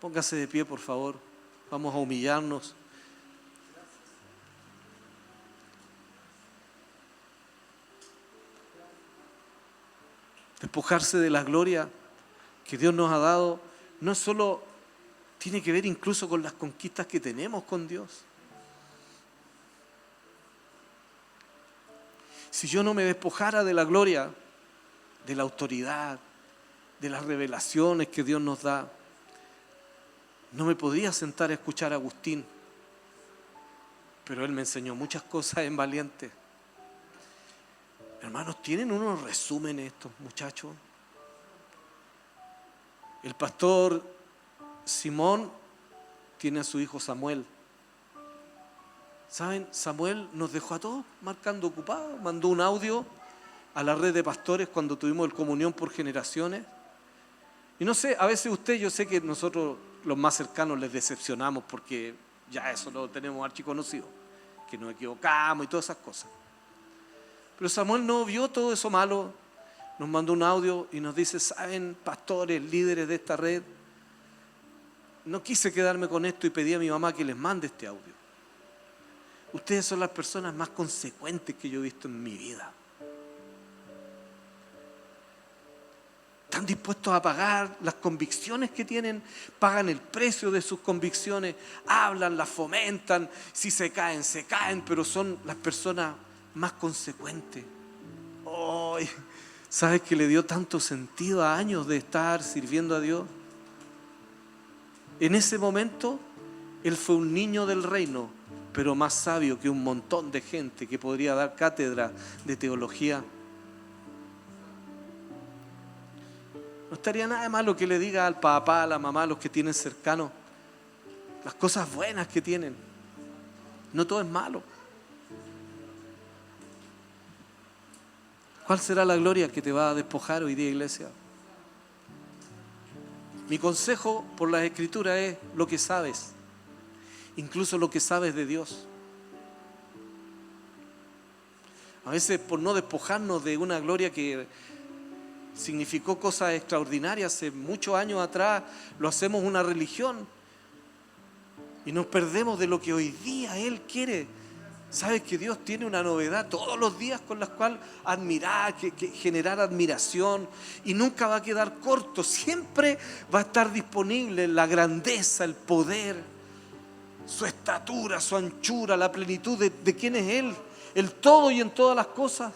S1: Póngase de pie, por favor. Vamos a humillarnos. Despojarse de la gloria que Dios nos ha dado no solo tiene que ver incluso con las conquistas que tenemos con Dios. Si yo no me despojara de la gloria, de la autoridad, de las revelaciones que Dios nos da, no me podría sentar a escuchar a Agustín. Pero él me enseñó muchas cosas en Valiente. Hermanos, ¿tienen unos resúmenes estos muchachos? El pastor Simón tiene a su hijo Samuel. ¿Saben? Samuel nos dejó a todos marcando ocupados. Mandó un audio a la red de pastores cuando tuvimos el comunión por generaciones. Y no sé, a veces yo sé que nosotros los más cercanos les decepcionamos porque ya eso lo tenemos archiconocido, que nos equivocamos y todas esas cosas. Pero Samuel no vio todo eso malo, nos mandó un audio y nos dice, ¿saben, pastores, líderes de esta red? No quise quedarme con esto y pedí a mi mamá que les mande este audio. Ustedes son las personas más consecuentes que yo he visto en mi vida. Están dispuestos a pagar las convicciones que tienen, pagan el precio de sus convicciones, hablan, las fomentan, si se caen, pero son las personas más consecuentes. Oh, ¿sabes que le dio tanto sentido a años de estar sirviendo a Dios? En ese momento, él fue un niño del reino, pero más sabio que un montón de gente que podría dar cátedra de teología. No estaría nada de malo que le diga al papá, a la mamá, a los que tienen cercanos, las cosas buenas que tienen. No todo es malo. ¿Cuál será la gloria que te va a despojar hoy día, iglesia? Mi consejo por las Escrituras es lo que sabes, incluso lo que sabes de Dios. A veces por no despojarnos de una gloria que significó cosas extraordinarias hace muchos años atrás, lo hacemos una religión y nos perdemos de lo que hoy día Él quiere. Sabes que Dios tiene una novedad todos los días con las cuales admirar, que generar admiración, y nunca va a quedar corto, siempre va a estar disponible la grandeza, el poder, su estatura, su anchura, la plenitud de quién es Él, el todo y en todas las cosas.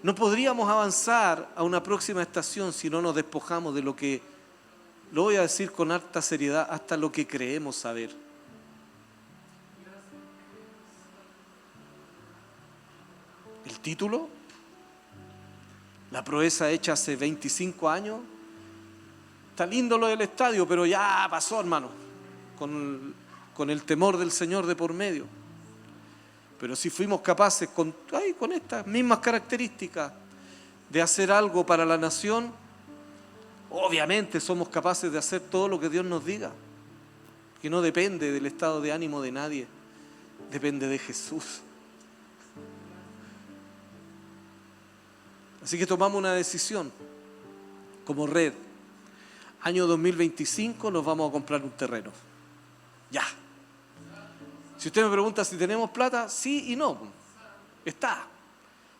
S1: No podríamos avanzar a una próxima estación si no nos despojamos de lo que, lo voy a decir con harta seriedad, hasta lo que creemos saber. El título, la proeza hecha hace 25 años, está lindo lo del estadio, pero ya pasó, hermano, con el temor del Señor de por medio. Pero si fuimos capaces con estas mismas características de hacer algo para la nación, obviamente somos capaces de hacer todo lo que Dios nos diga, que no depende del estado de ánimo de nadie, depende de Jesús. Así que tomamos una decisión como red. Año 2025 nos vamos a comprar un terreno. Ya. Si usted me pregunta si tenemos plata, sí y no. Está.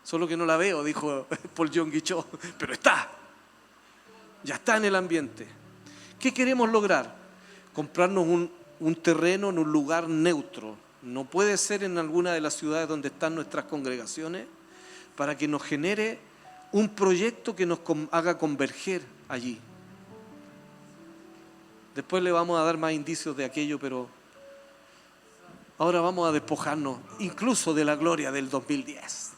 S1: Solo que no la veo, dijo Paul John Guichot, pero está. Ya está en el ambiente. ¿Qué queremos lograr? Comprarnos un terreno en un lugar neutro. No puede ser en alguna de las ciudades donde están nuestras congregaciones, para que nos genere un proyecto que nos haga converger allí. Después le vamos a dar más indicios de aquello, pero ahora vamos a despojarnos incluso de la gloria del 2010.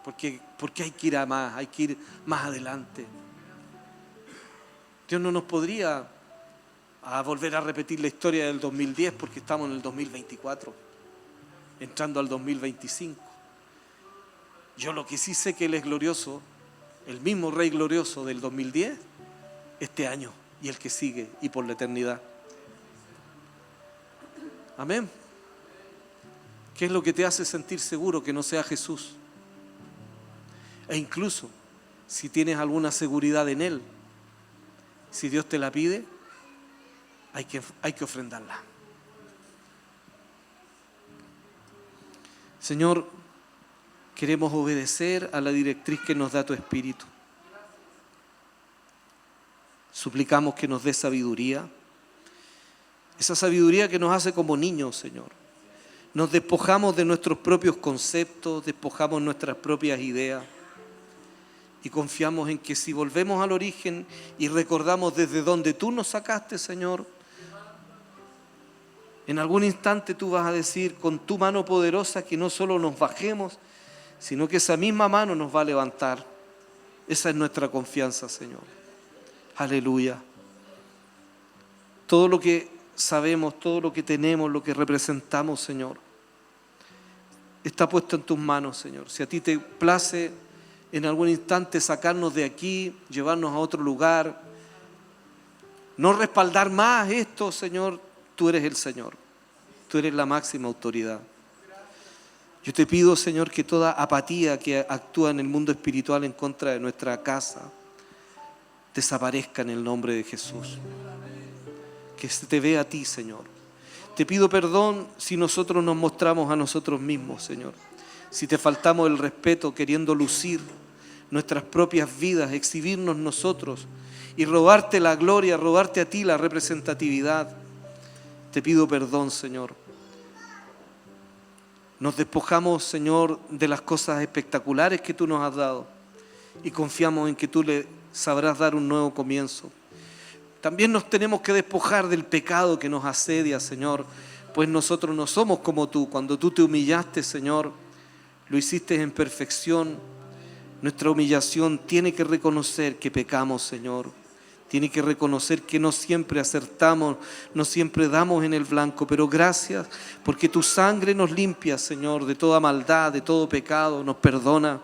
S1: Porque hay que ir a más, hay que ir más adelante. Dios no nos podría volver a repetir la historia del 2010 porque estamos en el 2024, entrando al 2025. Yo lo que sí sé que Él es glorioso, el mismo Rey glorioso del 2010, este año y el que sigue y por la eternidad. Amén. ¿Qué es lo que te hace sentir seguro que no sea Jesús? E incluso si tienes alguna seguridad en Él, si Dios te la pide, hay que ofrendarla. Señor, queremos obedecer a la directriz que nos da tu Espíritu. Suplicamos que nos dé sabiduría, esa sabiduría que nos hace como niños, Señor. Nos despojamos de nuestros propios conceptos, despojamos nuestras propias ideas y confiamos en que si volvemos al origen y recordamos desde donde tú nos sacaste, Señor, en algún instante tú vas a decir con tu mano poderosa que no solo nos bajemos, sino que esa misma mano nos va a levantar. Esa es nuestra confianza, Señor. Aleluya. Todo lo que sabemos, todo lo que tenemos, lo que representamos, Señor, está puesto en tus manos, Señor. Si a ti te place en algún instante sacarnos de aquí, llevarnos a otro lugar, no respaldar más esto, Señor, tú eres el Señor. Tú eres la máxima autoridad. Yo te pido, Señor, que toda apatía que actúa en el mundo espiritual en contra de nuestra casa desaparezca en el nombre de Jesús. Que se te vea a ti, Señor. Te pido perdón si nosotros nos mostramos a nosotros mismos, Señor. Si te faltamos el respeto queriendo lucir nuestras propias vidas, exhibirnos nosotros y robarte la gloria, robarte a ti la representatividad. Te pido perdón, Señor. Nos despojamos, Señor, de las cosas espectaculares que tú nos has dado y confiamos en que tú le sabrás dar un nuevo comienzo. También nos tenemos que despojar del pecado que nos asedia, Señor, pues nosotros no somos como tú. Cuando tú te humillaste, Señor, lo hiciste en perfección. Nuestra humillación tiene que reconocer que pecamos, Señor. Tiene que reconocer que no siempre acertamos, no siempre damos en el blanco, pero gracias porque tu sangre nos limpia, Señor, de toda maldad, de todo pecado, nos perdona.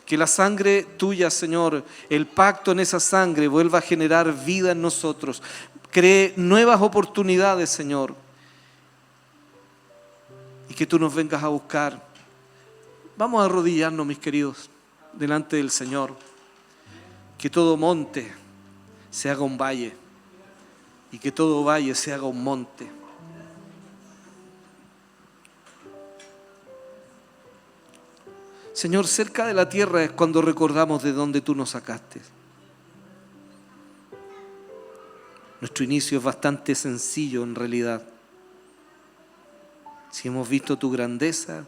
S1: Que la sangre tuya, Señor, el pacto en esa sangre vuelva a generar vida en nosotros. Cree nuevas oportunidades, Señor. Y que tú nos vengas a buscar. Vamos a arrodillarnos, mis queridos, delante del Señor. Que todo monte se haga un valle y que todo valle se haga un monte. Señor, cerca de la tierra es cuando recordamos de dónde tú nos sacaste. Nuestro inicio es bastante sencillo en realidad. Si hemos visto tu grandeza,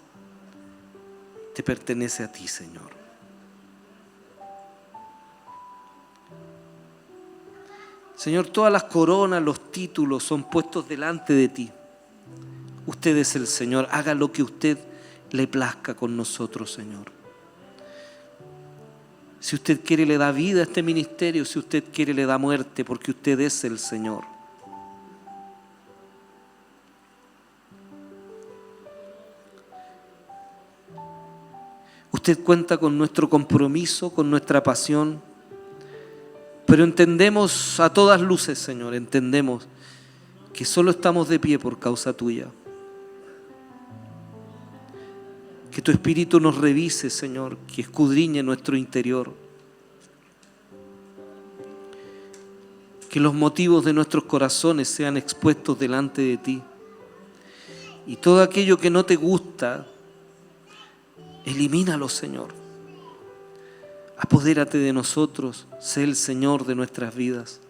S1: te pertenece a ti, Señor. Señor, todas las coronas, los títulos son puestos delante de ti. Usted es el Señor, haga lo que usted le plazca con nosotros, Señor. Si usted quiere, le da vida a este ministerio. Si usted quiere, le da muerte, porque usted es el Señor. Usted cuenta con nuestro compromiso, con nuestra pasión, pero entendemos a todas luces, Señor, entendemos que solo estamos de pie por causa tuya. Que tu Espíritu nos revise, Señor, que escudriñe nuestro interior. Que los motivos de nuestros corazones sean expuestos delante de ti. Y todo aquello que no te gusta, elimínalo, Señor. Apodérate de nosotros, sé el Señor de nuestras vidas.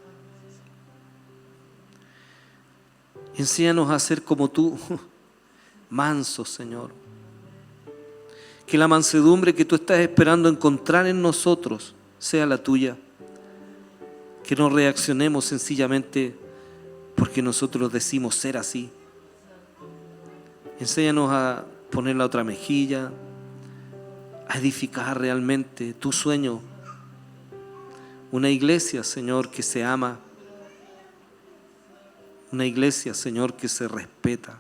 S1: Enséñanos a ser como tú, mansos, Señor. Que la mansedumbre que tú estás esperando encontrar en nosotros sea la tuya. Que no reaccionemos sencillamente porque nosotros decimos ser así. Enséñanos a poner la otra mejilla, a edificar realmente tu sueño. Una iglesia, Señor, que se ama. Una iglesia, Señor, que se respeta.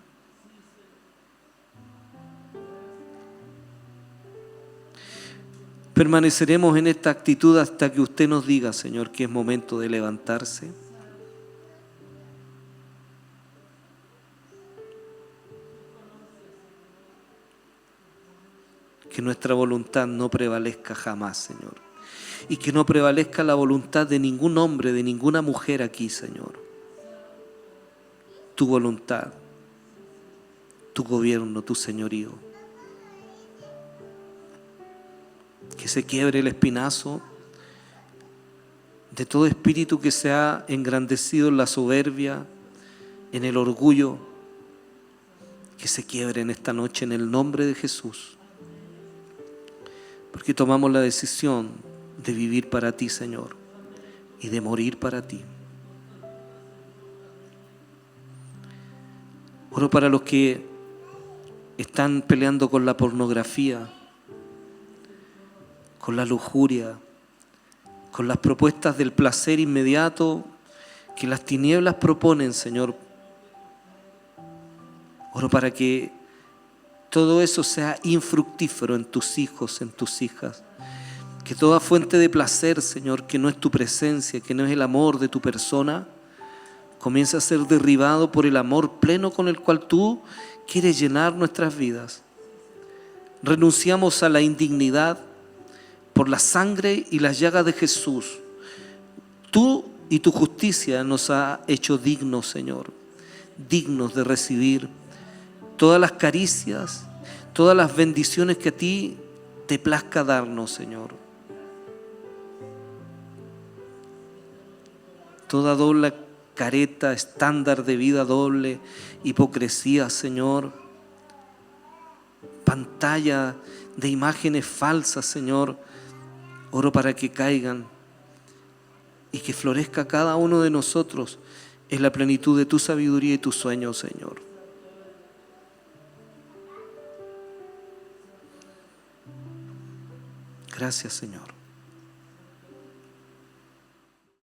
S1: Permaneceremos en esta actitud hasta que usted nos diga, Señor, que es momento de levantarse. Que nuestra voluntad no prevalezca jamás, Señor. Y que no prevalezca la voluntad de ningún hombre, de ninguna mujer aquí, Señor. Tu voluntad, tu gobierno, tu señorío. Que se quiebre el espinazo de todo espíritu que se ha engrandecido en la soberbia, en el orgullo. Que se quiebre en esta noche en el nombre de Jesús. Porque tomamos la decisión de vivir para ti, Señor, y de morir para ti. Oro para los que están peleando con la pornografía, con la lujuria, con las propuestas del placer inmediato que las tinieblas proponen, Señor. Oro para que todo eso sea infructífero en tus hijos, en tus hijas. Que toda fuente de placer, Señor, que no es tu presencia, que no es el amor de tu persona, comience a ser derribado por el amor pleno con el cual tú quieres llenar nuestras vidas. Renunciamos a la indignidad por la sangre y las llagas de Jesús. Tú y tu justicia nos ha hecho dignos, Señor, dignos de recibir todas las caricias, todas las bendiciones que a ti te plazca darnos, Señor. Toda doble careta, estándar de vida doble, hipocresía, Señor, pantalla de imágenes falsas, Señor, oro para que caigan y que florezca cada uno de nosotros en la plenitud de tu sabiduría y tu sueño, Señor. Gracias, Señor.